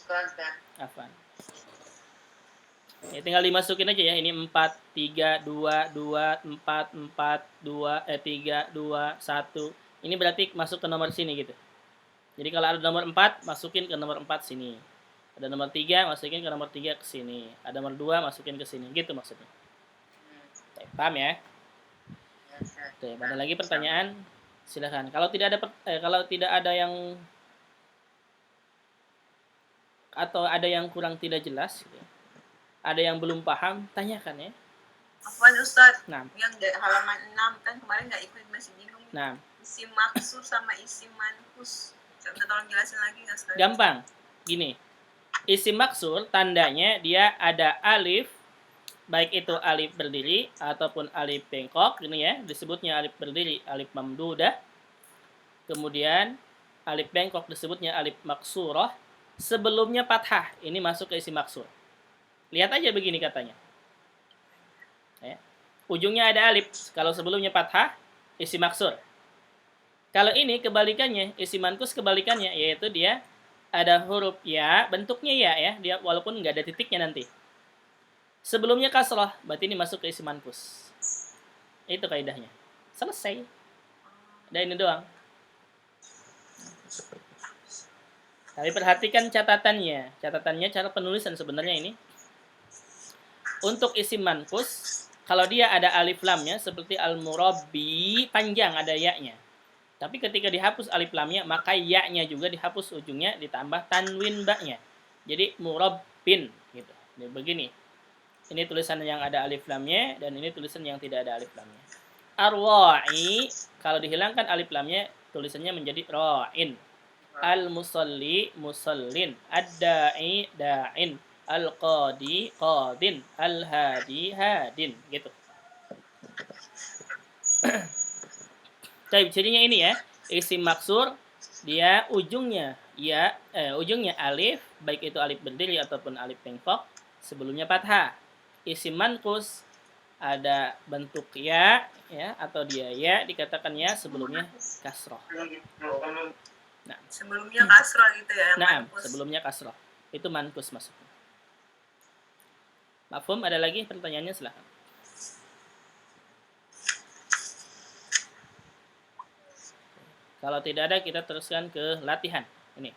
Kontak. apa? Ya, tinggal dimasukin aja ya. Ini 4, 3, 2, 2, 4, 4, 2, 3, 2, 1. Ini berarti masuk ke nomor sini gitu. Jadi kalau ada nomor 4, masukin ke nomor 4 sini. Ada nomor 3, masukin ke nomor 3 ke sini. Ada nomor 2, masukin ke sini. Gitu maksudnya. Paham ya? Oke, ada lagi pertanyaan? Silakan. Kalau tidak ada yang atau ada yang kurang tidak jelas gitu ya. Ada yang belum paham, tanyakan ya. Afwan Ustaz, Nah, yang di halaman 6 kan kemarin nggak ikut, masih bingung. nah, Isim maksur sama isim mankus. Bisa tolong jelasin lagi nggak Ustaz? gampang. Gini. Isim maksur tandanya dia ada alif, baik itu alif berdiri ataupun alif bengkok, ini ya, disebutnya alif berdiri, alif mamdudah. Kemudian alif bengkok disebutnya alif maksurah. Sebelumnya fathah, ini masuk ke isim maksur. Lihat aja begini katanya. Ya. Ujungnya ada alif, kalau sebelumnya fathah, isim maksur. Kalau ini kebalikannya, isim mankus kebalikannya, yaitu dia ada huruf ya, bentuknya ya, dia walaupun nggak ada titiknya nanti. Sebelumnya kasrah, berarti ini masuk ke isim mankus. Itu kaidahnya. Selesai. Ada ini doang. Tapi perhatikan catatannya. Catatannya cara penulisan sebenarnya ini. Untuk isim mankus, kalau dia ada alif lamnya seperti al-murabbi, panjang ada ya-nya. Tapi ketika dihapus alif lamnya, maka ya-nya juga dihapus ujungnya, ditambah tanwin ba-nya. Jadi murabbin gitu. Jadi begini. Ini tulisan yang ada alif lamnya dan ini tulisan yang tidak ada alif lamnya. Ar-ra'i, kalau dihilangkan alif lamnya, tulisannya menjadi ra'in. Al-musalli, musallin. Ad-da'i, da'in. Al-qadi, qadin. Al-hadi, hadin. Gitu. Jadi cirinya ini ya, isim maksur dia ujungnya ya, ujungnya alif, baik itu alif berdiri ataupun alif bengkok, sebelumnya fathah. Isim mankus ada bentuk ya atau dia ya, dikatakan ya sebelumnya kasroh. Nah, Sebelumnya kasrah gitu ya. nah, mankus. sebelumnya kasroh. Itu mankus masuknya. Mafhum, ada lagi pertanyaannya, silahkan. Kalau tidak ada, kita teruskan ke latihan. Ini.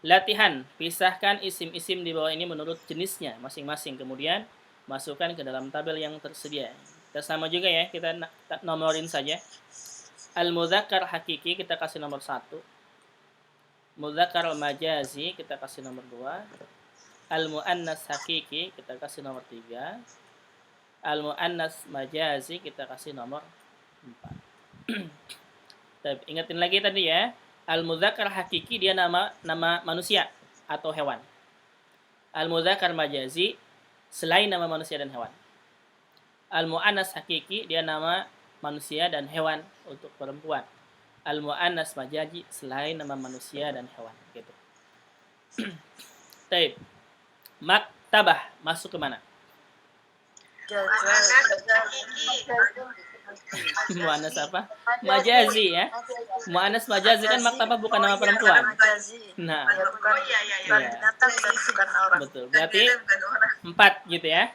Latihan, pisahkan isim-isim di bawah ini menurut jenisnya masing-masing. Kemudian masukkan ke dalam tabel yang tersedia. Kita sama juga ya, kita nomorin saja. Al-mudzakkar hakiki kita kasih nomor 1. Mudzakkar majazi kita kasih nomor 2. Al-muannas hakiki kita kasih nomor 3. Al-muannas majazi kita kasih nomor 4. Ingatin lagi tadi ya. Al-mudzakkar hakiki dia nama manusia atau hewan. Al-mudzakkar majazi selain nama manusia dan hewan. Al-muannas hakiki dia nama manusia dan hewan untuk perempuan. Al-muannas majazi selain nama manusia dan hewan gitu. Baik. Maktabah masuk ke mana? Muannas apa? Majazi ya. Muannas majazi kan maktabah bukan nama perempuan. Nah, iya. Betul. Berarti 4 gitu ya.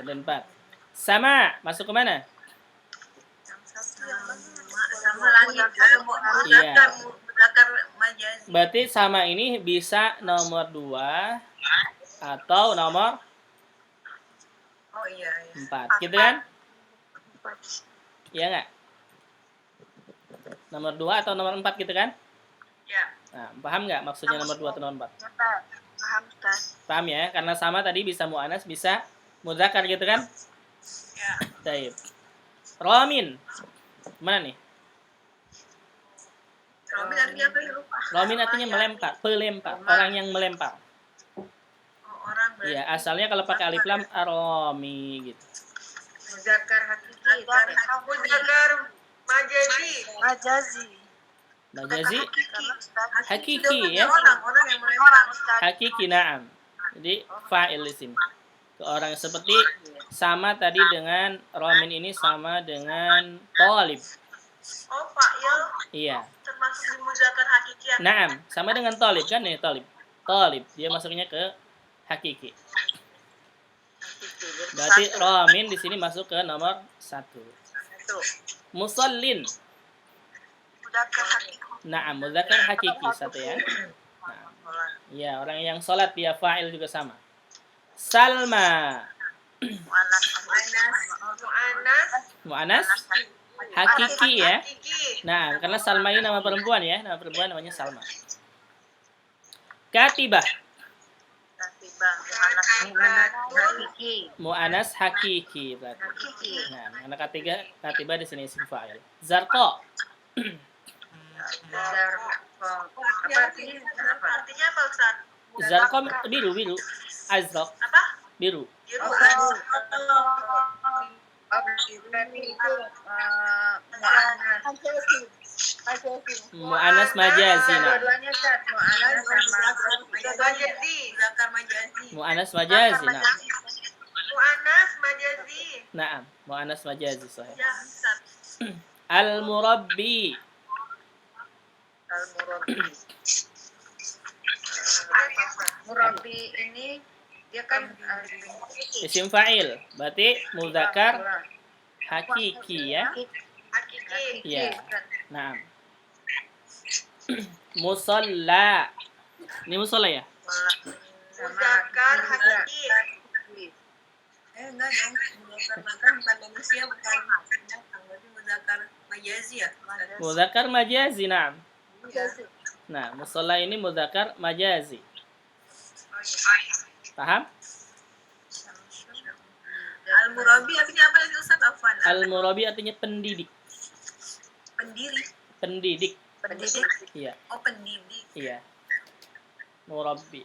Ada 4. Sama masuk ke mana? Sama langit. Iya. Mudzakkar majazi. Berarti sama ini bisa nomor 2 atau nomor Oh iya. 4, gitu kan? Iya nggak? Nomor 2 atau nomor 4 gitu kan? Ya. Nah, paham nggak maksudnya nomor 2 atau nomor 4? Paham, Ustaz. Paham ya? Karena sama tadi bisa mu'anas, bisa mudzakkar gitu kan? Ya. Baik. Ramin. Mana nih? Romin artinya apa ya, lupa? Ramin artinya melempar, pelempar, orang yang melempar. Oh, orang berarti. Iya, asalnya kalau pakai alif lam arami gitu. Mudzakkar hakiki. Mudzakkar majazi. Majazi Hakiki hakiki ya. Orang yang melempar. Hakiki na'am. Jadi fa'il di sini. ke orang, seperti sama tadi dengan ramin ini sama dengan talib. Oh, fa'il Iya. termasuk di muzakkar hakiki ya? Naam, sama dengan talib kan nih, talib. Talib dia masuknya ke hakiki. Berarti ramin di sini masuk ke nomor 1. Musallin. Muzakkar hakiki. Naam, mudzakkar hakiki satu ya. Nah, ya, orang yang sholat dia fa'il juga sama. Salma. Mu'annas. Mu'anas hakiki ya. Hakiki. Nah, karena Salma ini nama perempuan ya, nama perempuan namanya Salma. Katibah. Mu'anas hakiki berarti. Nah, karena katibah di sini isim fa'il. Zarqa. Artinya apa, Ustaz? Zarqa biru. Azraq Apa? biru. Biru. Mu'anas majazi. Nah. Majazi. Mu'anas majazi. Nah. Mu'annas majazi. Naam, mu'anas majazi sahih. Ya, Ustaz. Al-murabbi. Murabi ini dia kan Isim fa'il. Berarti mudzakkar hakiki ya. Hakiki. Iya. Naam. Musalla. Ini musalla ya? Muzakkar hakiki. Enggak dong, muzakkar bukan manusia, bukan binatang, berarti muzakkar majazi ya. Mudzakkar majazi, naam. Nah, musalla ini mudzakkar majazi. Paham? Al-murabi artinya apa lagi Ustaz? Afwan. Al-murabi artinya pendidik. Pendiri. Pendidik. Pendidik. Iya, Oh, pendidik. iya. Murabbi.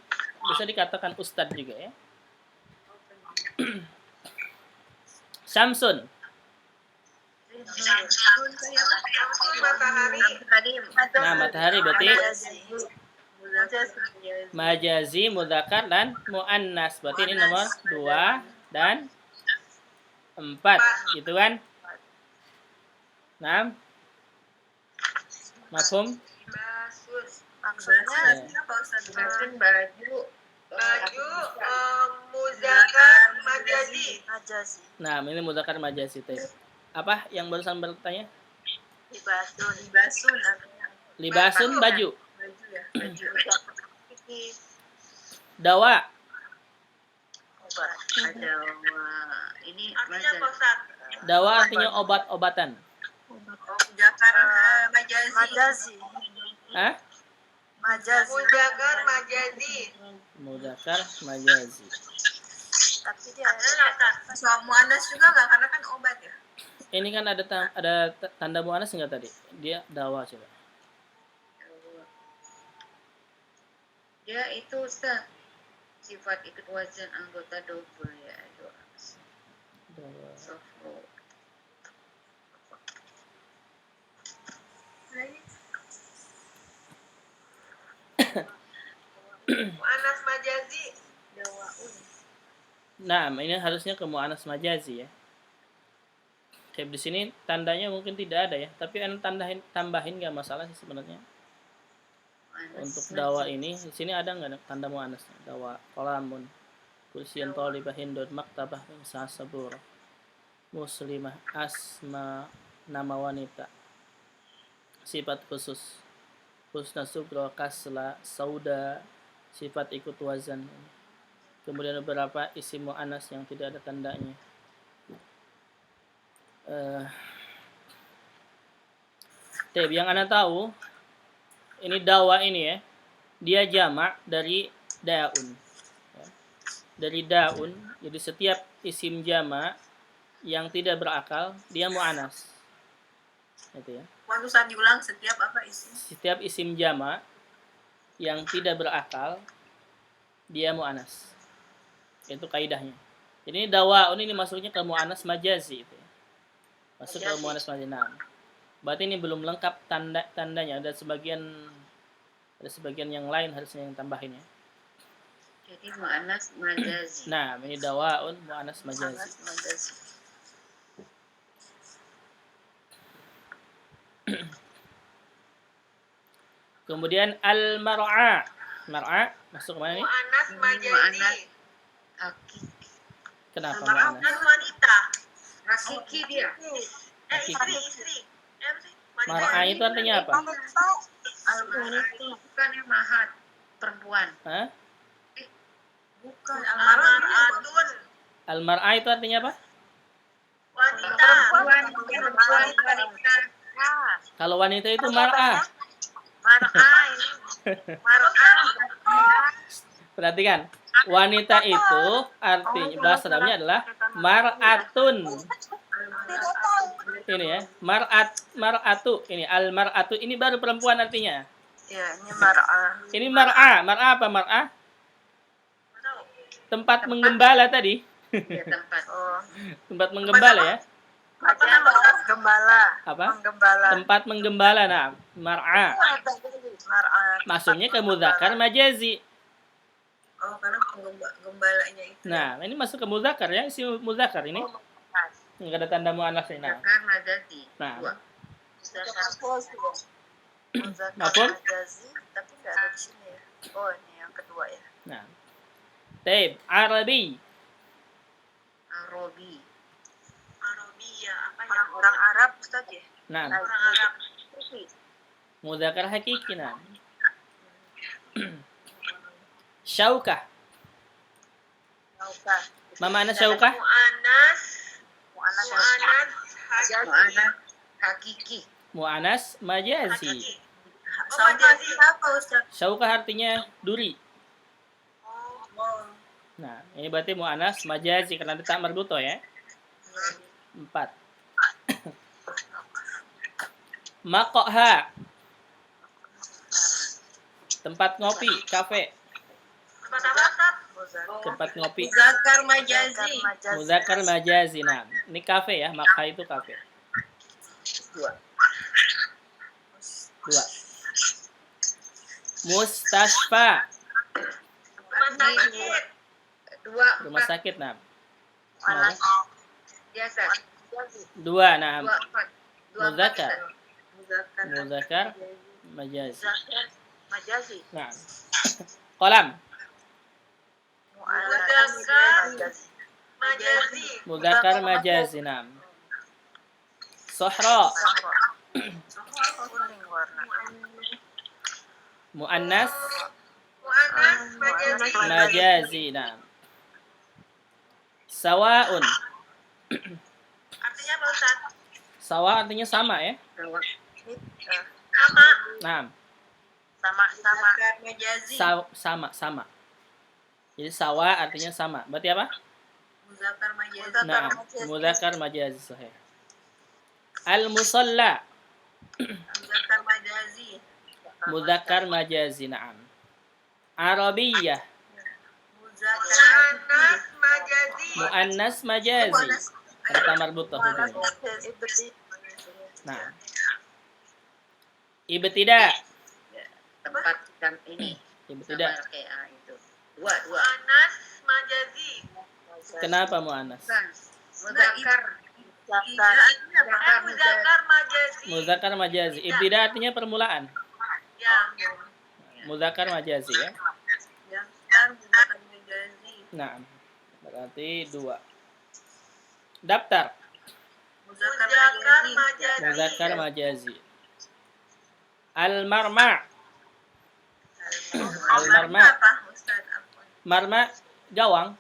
Bisa dikatakan ustadz juga ya. Samsun. Matahari. Nah, matahari berarti majazi, mudzakkar dan muannas. Berarti ini nomor 2 dan 4, gitu kan? Nah. Mafhum? Basun. Maksudnya Ya. apa Ustaz? baju Baju muzakkar majazi. Nah, ini mudzakkar majazi teh. Apa yang barusan bertanya? Libasun artinya Libasun baju. baju ya. Baju. Dawa. ada ini Artinya apa, Ustaz? Dawa artinya obat-obatan. Muzakkar majazi. Hah? Muzakkar majazi. Mudzakkar majazi. Artinya apa, Ustaz? Soal muannas juga nggak, karena kan obat ya. Ini kan ada tanda muannas enggak tadi? Dia dawa coba. dia itu Ustaz sifat ikut wazan anggota double ya doa Dawa. sofu Mu'annas majazi. Nah, ini harusnya ke muannas majazi ya. Kayak di sini tandanya mungkin tidak ada ya, tapi anda tambahin nggak masalah sih sebenarnya. Untuk dawa ini di sini ada nggak tanda muannasnya? Dawa, qalamun, kursiyan, talibah, hindun, maktabah, sabur, muslimah, asma, nama wanita, sifat khusus, husna, subra, kasla, sauda, sifat ikut wazan. Kemudian beberapa isim muannas yang tidak ada tandanya. Yang anda tahu ini dawa ini ya, dia jamak dari daun ya. Dari daun, jadi setiap isim jamak yang tidak berakal dia mu'anas itu ya. Waktu saat diulang setiap apa isi? Setiap isim jamak yang tidak berakal dia mu'anas, itu kaidahnya. Jadi ini dawaun ini masuknya ke mu'anas majazi itu ya. Masuk ke mu'anas majazi. Nah, berarti ini belum lengkap tandanya. Ada sebagian yang lain harusnya yang tambahin ya. Jadi mu'annas majazi. Nah, ini dawaun mu'annas majazi. Mu'annas majazi. Kemudian al-mar'a. Mar'a masuk kemana nih? Mu'anas majazi. Mu'annas hakiki. Kenapa Mar'a mu'annas? Dan wanita. Hakiki dia. Istri. Apa sih? Wanita. Mar'a itu artinya apa? Al-mar'ah bukan yang mahat. Perempuan. Hah? Bukan Al-mar'atun. Al-mar'a itu artinya apa? Wanita. Wanita. Kalau wanita itu mar'a. Mar'ah ini. Mar'ah. Perhatikan. Wanita itu artinya bahasa Arabnya adalah mar'atun. Ini ya, mar'atu. Ini al-mar'atu ini baru perempuan artinya. Ya, ini mar'ah. Ini mar'a. Mar'a apa mar'a? Tempat menggembala tadi. Ya, tempat. Oh, Tempat menggembala ya. artinya tempat gembala. Apa? Menggembala. Tempat menggembala. Nah, mar'a. Mar'ah. Masuknya ke muzakkar majazi. Oh, karena penggembalanya itu. Nah, ini masuk ke muzakkar ya, isi muzakkar ini. Enggak ada tanda muannats ini. Nah. Zakar majazi. Nah. Dua. Maafun? Majazi, tapi nggak ada di sini ya. Oh, ini yang kedua ya. Nah. Taib, Arabi. Arabi. Arabia. Apa ya? Orang Arab, Ustaz ya? Nah, Orang Arab. muzakkar hakiki nah. Syaukah. Taukah? Ma mana syaukah? Mu'anas. Mu'anas. Mu'anas. Mu'annas hakiki. Mu'annas majazi. Hakiki. Majazi apa, Ustaz? Syaukah artinya duri. Oh, Nah, ini berarti mu'annas majazi karena ada tak marbuto ya. 4. Maqha. Tempat ngopi, kafe. Tempat apa, Ustaz? Tempat ngopi. Zakar majazi. Muzakkar majazi. Nah, ini kafe ya, maqha itu kafe. 2. Mustasfa. Rumah sakit. Dua. Rumah sakit, nah. Mu'annas. Biasa. 2, nah. Dua empat. Dua Muzakkar. empat. Muzakkar majazi. Zakar majazi. Nah. Qalam. Mu'annas majazi. Majazi. Muzakkar majazi, nah. Sohra. Kuning warna. Mu'annas Mu'anas majazi. majazi, nah. Sawa'un. Artinya apa, Ustaz? Sawa artinya sama ya. Dua. Sama. Nah, Sama-sama. Zakar majazi. sama. Jadi sawa artinya sama. Berarti apa? Muzakkar majazi. Nah, muzakkar majazi sahih. Al-musalla. Muzakkar majazi. Muzakkar majazi, na'am. Arabiyah. Mu'anas majazi. Mu'annas majazi. Kata marbutoh hujungnya. Nah. Ibtida. Tempat yang ini. Ibtida. Sama kayak itu. Dua. Mu'anas majazi. Kenapa mu'annas? Bukan. Muzakkar. Muzakkar majazi. Muzakkar majazi. Ibtida artinya permulaan. Ya. Muzakkar majazi ya. Muzakkar majazi. Nah, berarti 2. Daftar. Muzakkar majazi. Muzakkar majazi. Al-marma. Al-marma. Apa, Ustaz? Marma gawang.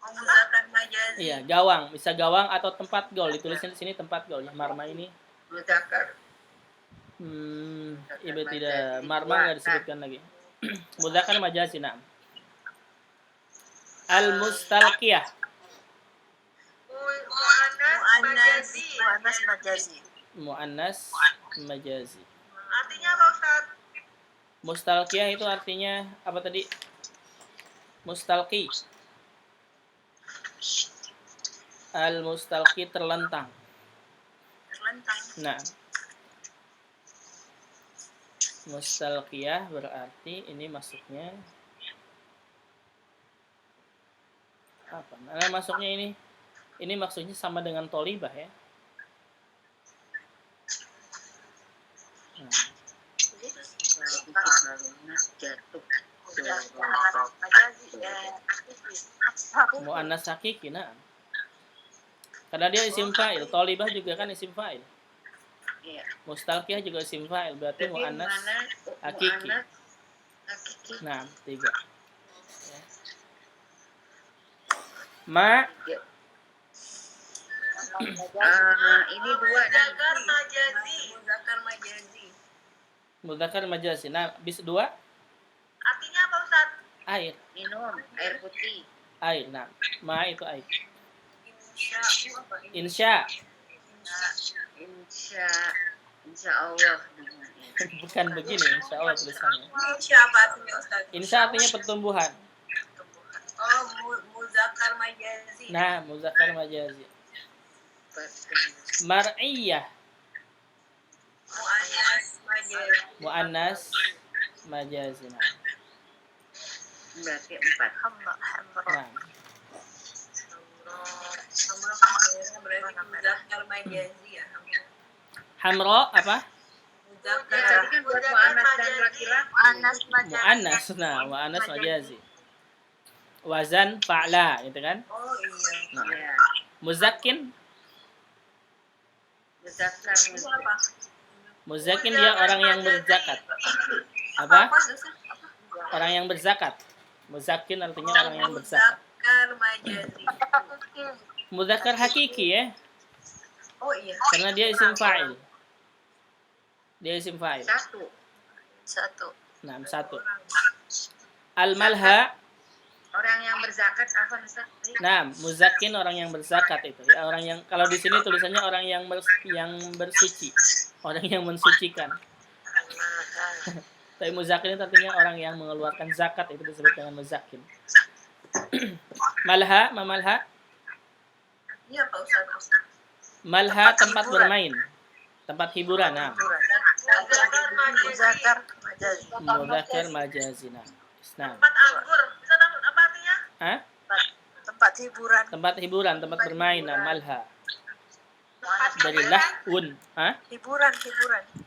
Muzakkar majazi. Iya, gawang. Bisa gawang atau tempat gol. Ditulisnya di sini tempat gol ya. Marma ini. Muzakkar. Ibu tidak. Marma nggak disebutkan lagi. Muzakkar majazi, nah. Al-mustalqiyah. Mu'anas majazi. Mu'annas majazi. Mu'annas majazi. Artinya apa, Ustaz? Mustalqiyah itu artinya apa tadi? Mustalqi. Al-mustalqi terlentang. Terlentang. Nah. Mustalqiyah berarti ini masuknya Apa? Nah, masuknya ini maksudnya sama dengan tolibah ya. Nah, Kalau bikin balonnya jatuh. muannas hakiki, nah. Karena dia isim fa'il, tolibah juga kan isim fa'il. Iya. Mustalqiyah juga isim fa'il, berarti Jadi muannas hakiki. mu'annas hakiki. Nah, 3. Ya. Ma Ya. Ini 2 nih. Muzakkar majazi. Muzakkar majazi. mudzakkar majazi. Nah, bis 2 Artinya apa Ustaz? air. Minum air putih. Air. Nah, ma itu air. Insya apa? Insya. Insya Allah. Bukan begini, insya Allah tulisannya. Insya apa artinya Ustaz? Insya artinya pertumbuhan. Oh, muzakkar majazi. Nah, muzakkar majazi. Mar'iyah. Mu'annas majazi. Muannas majazi. Nah. Berarti 4. Nah, Hamra kan berarti muzakkar majazi ya. hamra apa? Muzakkar. Tadi kan buat mu'annas dan laki-laki. Muannas. Nah, muannas majazi. Wazan fa'la, gitu kan? Oh iya. Nah, Ya. muzakkin. Muzakkar Itu apa? Muzakkin dia orang yang berzakat. Apa? Apa Ustaz? Orang yang berzakat. Muzakkin artinya orang yang berzakat. Muzakkar majazi. Muzakkar hakiki ya, Oh iya. karena dia isim fa'il. Dia isim fa'il. 1. Nah, 1. Al-malha. Orang yang berzakat apa Ustaz? Nah, muzakkin orang yang berzakat itu. Ya, orang yang kalau di sini tulisannya orang yang bersuci. Orang yang mensucikan. Tapi muzakkin itu artinya orang yang mengeluarkan zakat, itu disebut dengan muzakkin. Malha, mamalha. Iya Pak Ustaz. Malha tempat bermain. Tempat hiburan. Nah, Muzakkar majazi. muzakkar majazi. Nah. Tempat anggur. Bisa dapat apa artinya? Hah? Tempat hiburan. Tempat hiburan, tempat bermain. Nah, malha. Dari lahun. Hah? Hiburan.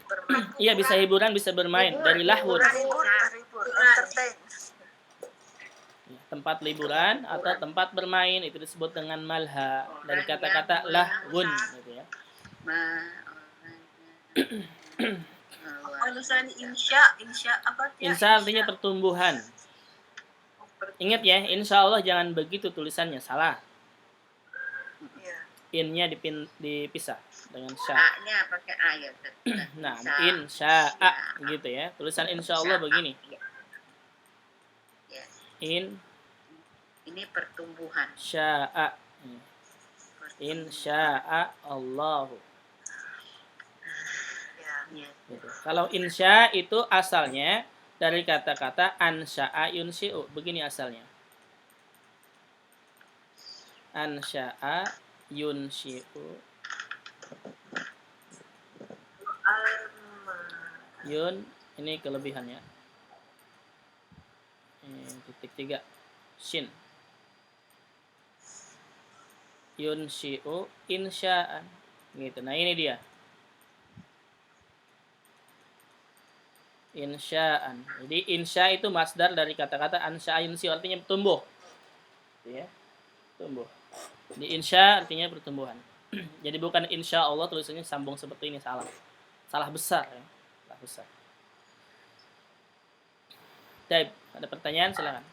Bermain. Iya, bisa hiburan, bisa bermain. Dari lahun. Hibur. Entertain. Ya, tempat liburan atau tempat bermain itu disebut dengan malha. Dari kata-kata lahun gitu ya. Oh, Ustaz insya apa? Insya artinya pertumbuhan. Ingat ya, insya Allah jangan begitu tulisannya, salah. Iya. Innya dipisah dengan sya. A-nya pakai A ya. Nah, insya'a gitu ya. Tulisan insya Allah begini. Ya. Insya'a. Ini pertumbuhan. Insya'a Allahu. Ya. Gitu. Kalau insya itu asalnya dari kata-kata ansya'a yunsyi'u. Begini asalnya. Ansya'a yunsyi'u. Yun, ini kelebihannya. Titik 3. Shin. Yunsyi'u insya'an. Gitu. Nah, ini dia. Insya'an. Jadi insya itu masdar dari kata-kata ansya'a yunsyi'u, artinya tumbuh. Ya. Tumbuh. Di insya artinya pertumbuhan. Jadi bukan insya Allah tulisannya sambung seperti ini, salah. Salah besar ya. Salah besar. Baik, ada pertanyaan silakan.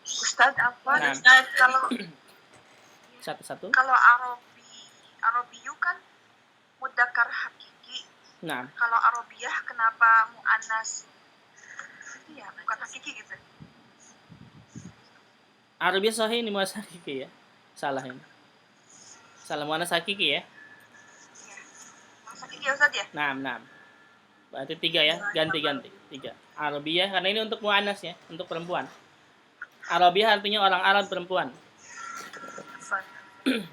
Ustaz apa? Nah. Ustaz, kalau Satu-satu. Arabiyu kan mudzakkar hakiki. Nah, Kalau Arabiyah kenapa muannas? Iya, bukan hakiki gitu. Arabia sahih ini muannas hakiki ya. Salah ini. Salah muannas hakiki ya. Iya. Mas hakiki ya Ustaz ya? Nah. Berarti 3 ya, ganti-ganti. 3. Arabiyah karena ini untuk muannas ya, untuk perempuan. Arabiyah artinya orang Arab perempuan.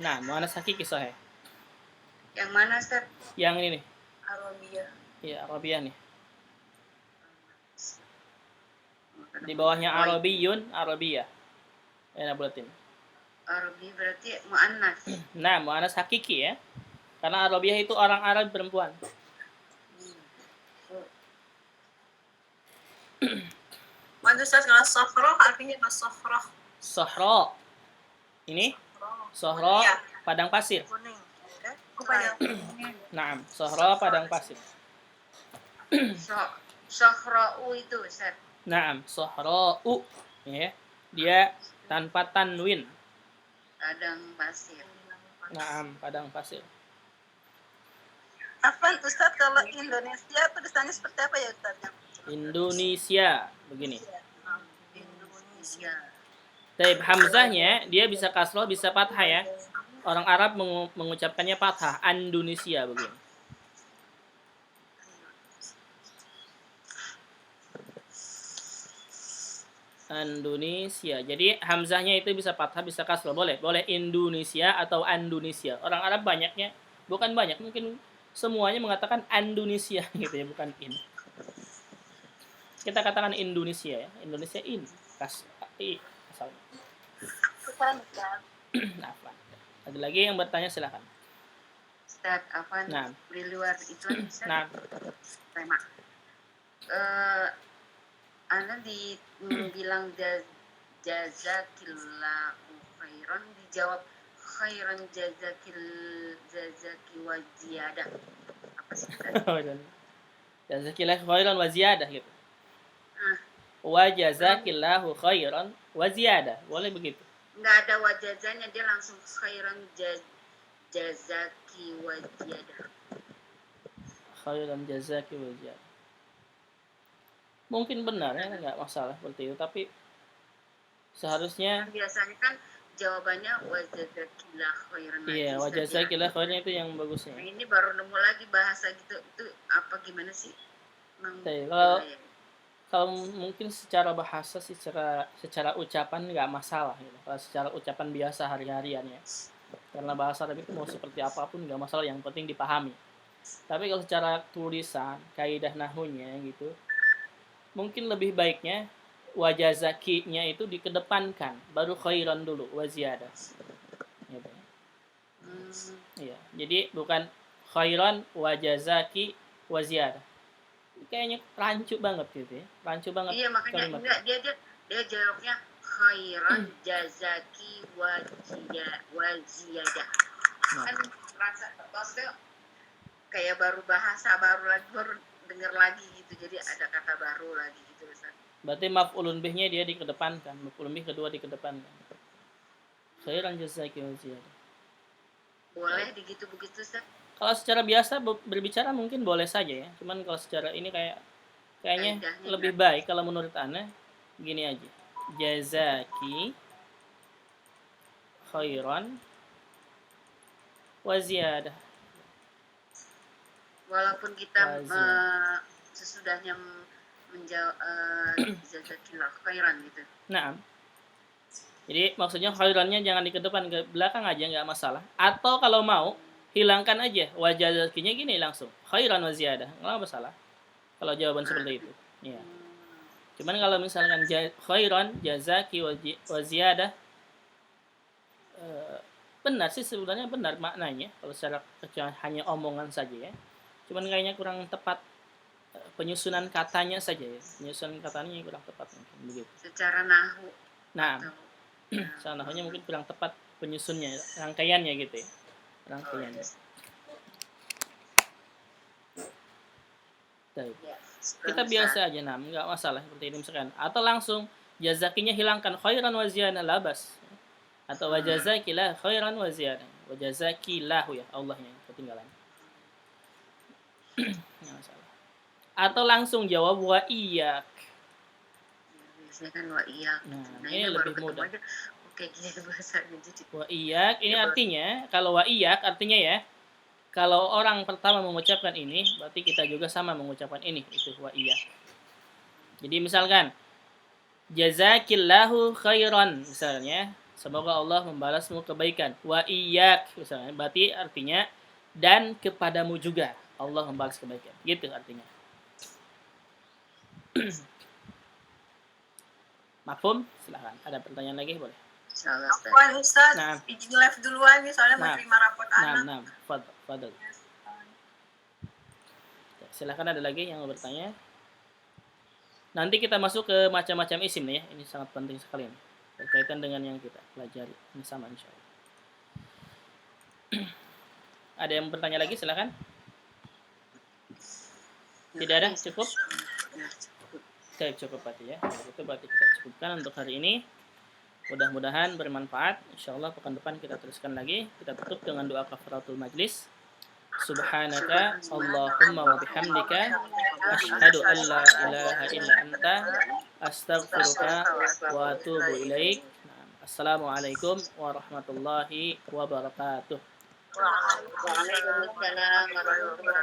Nah, muannas hakiki sahih. Yang mana Ustaz? Yang ini nih. Arabia. Iya, Arabiyah nih. Di bawahnya Arabiyun, Arabiyah. Ya, bulatin. Arabi berarti mu'annas. Nah, mu'annas hakiki ya. Karena Arabiyah itu orang Arab perempuan. Oh, Mana Ustaz kalau sofroh artinya apa sofroh? Sohro. Ini Sohro Iya, padang pasir. kuning. Kepada Naam, Sohro padang pasir. Sokhra'u itu Ustaz. Naam, Sohro ya. Dia tanpa tanwin. Padang pasir. Naam, padang pasir. Afan Ustaz kalau Indonesia tulisannya seperti apa ya Ustaz? Indonesia begini. Indonesia. Taib hamzahnya dia bisa kasroh bisa fathah ya. Orang Arab mengucapkannya fathah, Indonesia begini. Indonesia. Jadi hamzahnya itu bisa fathah bisa kasroh, boleh. Boleh Indonesia atau Indonesia. Orang Arab banyaknya, bukan banyak, mungkin semuanya mengatakan Indonesia gitu ya, bukan in. Kita katakan Indonesia ya. Indonesia in. Asalnya. Nah, ada lagi yang bertanya silakan. Ustaz, Afan Nah. di luar itu Ustaz. Nah, Tema. Ana bilang jazakillahu khairan dijawab khairan jazaki wa ziyadah. Apa sih Ustaz? jazakillahu khairan wa ziyadah gitu. Wa jazakillahu khairan wa ziyadah. Boleh begitu. Nggak ada wajazanya, dia langsung khairan jazaki wa ziyadah. Khairan jazaki wa ziyadah. Mungkin benar ya, nggak masalah seperti itu, tapi seharusnya Biasanya kan jawabannya wajazakillah khairan. iya, wa jazakillahu khairan itu yang bagusnya. Nah, ini baru nemu lagi bahasa gitu. Itu apa gimana sih? Kalau mungkin secara bahasa, secara ucapan nggak masalah gitu. Kalau secara ucapan biasa hari-harian ya. Karena bahasa Arab itu mau seperti apapun nggak masalah, yang penting dipahami. Tapi kalau secara tulisan, kaidah nahwunya gitu, mungkin lebih baiknya wajazaki-nya itu dikedepankan, baru khairan dulu, waziyadah. Gitu. Iya, jadi bukan khairan wajazaki waziyadah. Kayaknya rancu banget gitu ya. Rancu banget. Iya, makanya enggak dia jawabnya khairan jazaki waziyadah. Kan rasa maksudnya kayak baru bahasa baru lagi, baru dengar lagi gitu. Jadi ada kata baru lagi gitu Ustaz. Berarti maf'ulun bihnya dia dikedepankan, maf'ulun bih kedua dikedepankan. Khairan jazaki waziyadah. Boleh begitu Ustaz? Kalau secara biasa berbicara mungkin boleh saja ya. Cuman kalau secara ini kayaknya Kaidahnya lebih baik kalau menurut Ana gini aja. Jazaki khairan wa ziyadah. Walaupun kita Waziyadah. sesudahnya menjawab jazakillah khairan gitu. Nah, jadi maksudnya khairannya jangan dikedepan, ke belakang aja nggak masalah. Atau kalau mau hilangkan aja wajazakinya gini langsung khairan wa ziyadah, nggak masalah kalau jawaban seperti itu ya. Cuman kalau misalkan khairan jazaki wa ziyadah, benar sih sebenarnya, benar maknanya kalau secara hanya omongan saja ya. Cuman kayaknya kurang tepat penyusunan katanya saja ya, penyusunan katanya kurang tepat mungkin begitu. Secara nahwu. Nah, secara nahwunya mungkin kurang tepat penyusunnya, rangkaiannya gitu ya. Rangkaiannya. Kita biasa aja nggak masalah seperti ini misalkan. Atau langsung jazakinya hilangkan khairan wa ziyadah labas. Atau wa jazakillah khairan wa ziyadah. Wa jazakillahu ya Allahnya ketinggalan. Nggak masalah. Atau langsung jawab wa iyyak. Biasanya kan wa iyyak. Nah, ini lebih mudah. Oke, gini bahasanya jadi. Wa iyyak ini artinya, kalau wa iyyak artinya ya, kalau orang pertama mengucapkan ini, berarti kita juga sama mengucapkan ini, itu wa iyyak. Jadi misalkan jazakillahu khairan misalnya, semoga Allah membalasmu kebaikan. Wa iyyak misalnya, berarti artinya dan kepadamu juga Allah membalas kebaikan. Gitu artinya. Mafhum? Silakan. Ada pertanyaan lagi boleh? Insyaallah Ustaz. Afwan Ustaz, Nah. izin live duluan nih soalnya mau Nah. terima rapot anak. Nah, fadal. Silahkan, ada lagi yang mau bertanya? Nanti kita masuk ke macam-macam isim nih ya. Ini sangat penting sekali nih. Berkaitan dengan yang kita pelajari. Ini sama insya Allah. Ada yang bertanya lagi? Silahkan. Tidak ada? Cukup? Oke, cukup berarti ya. Itu berarti kita cukupkan untuk hari ini. Mudah-mudahan bermanfaat. Insyaallah pekan depan kita teruskan lagi. Kita tutup dengan doa kafaratul majlis. Subhanaka Allahumma wa bihamdika asyhadu an la ilaha illa anta astaghfiruka wa atubu ilaik. Assalamualaikum warahmatullahi wabarakatuh. Waalaikumsalam warahmatullahi wabarakatuh.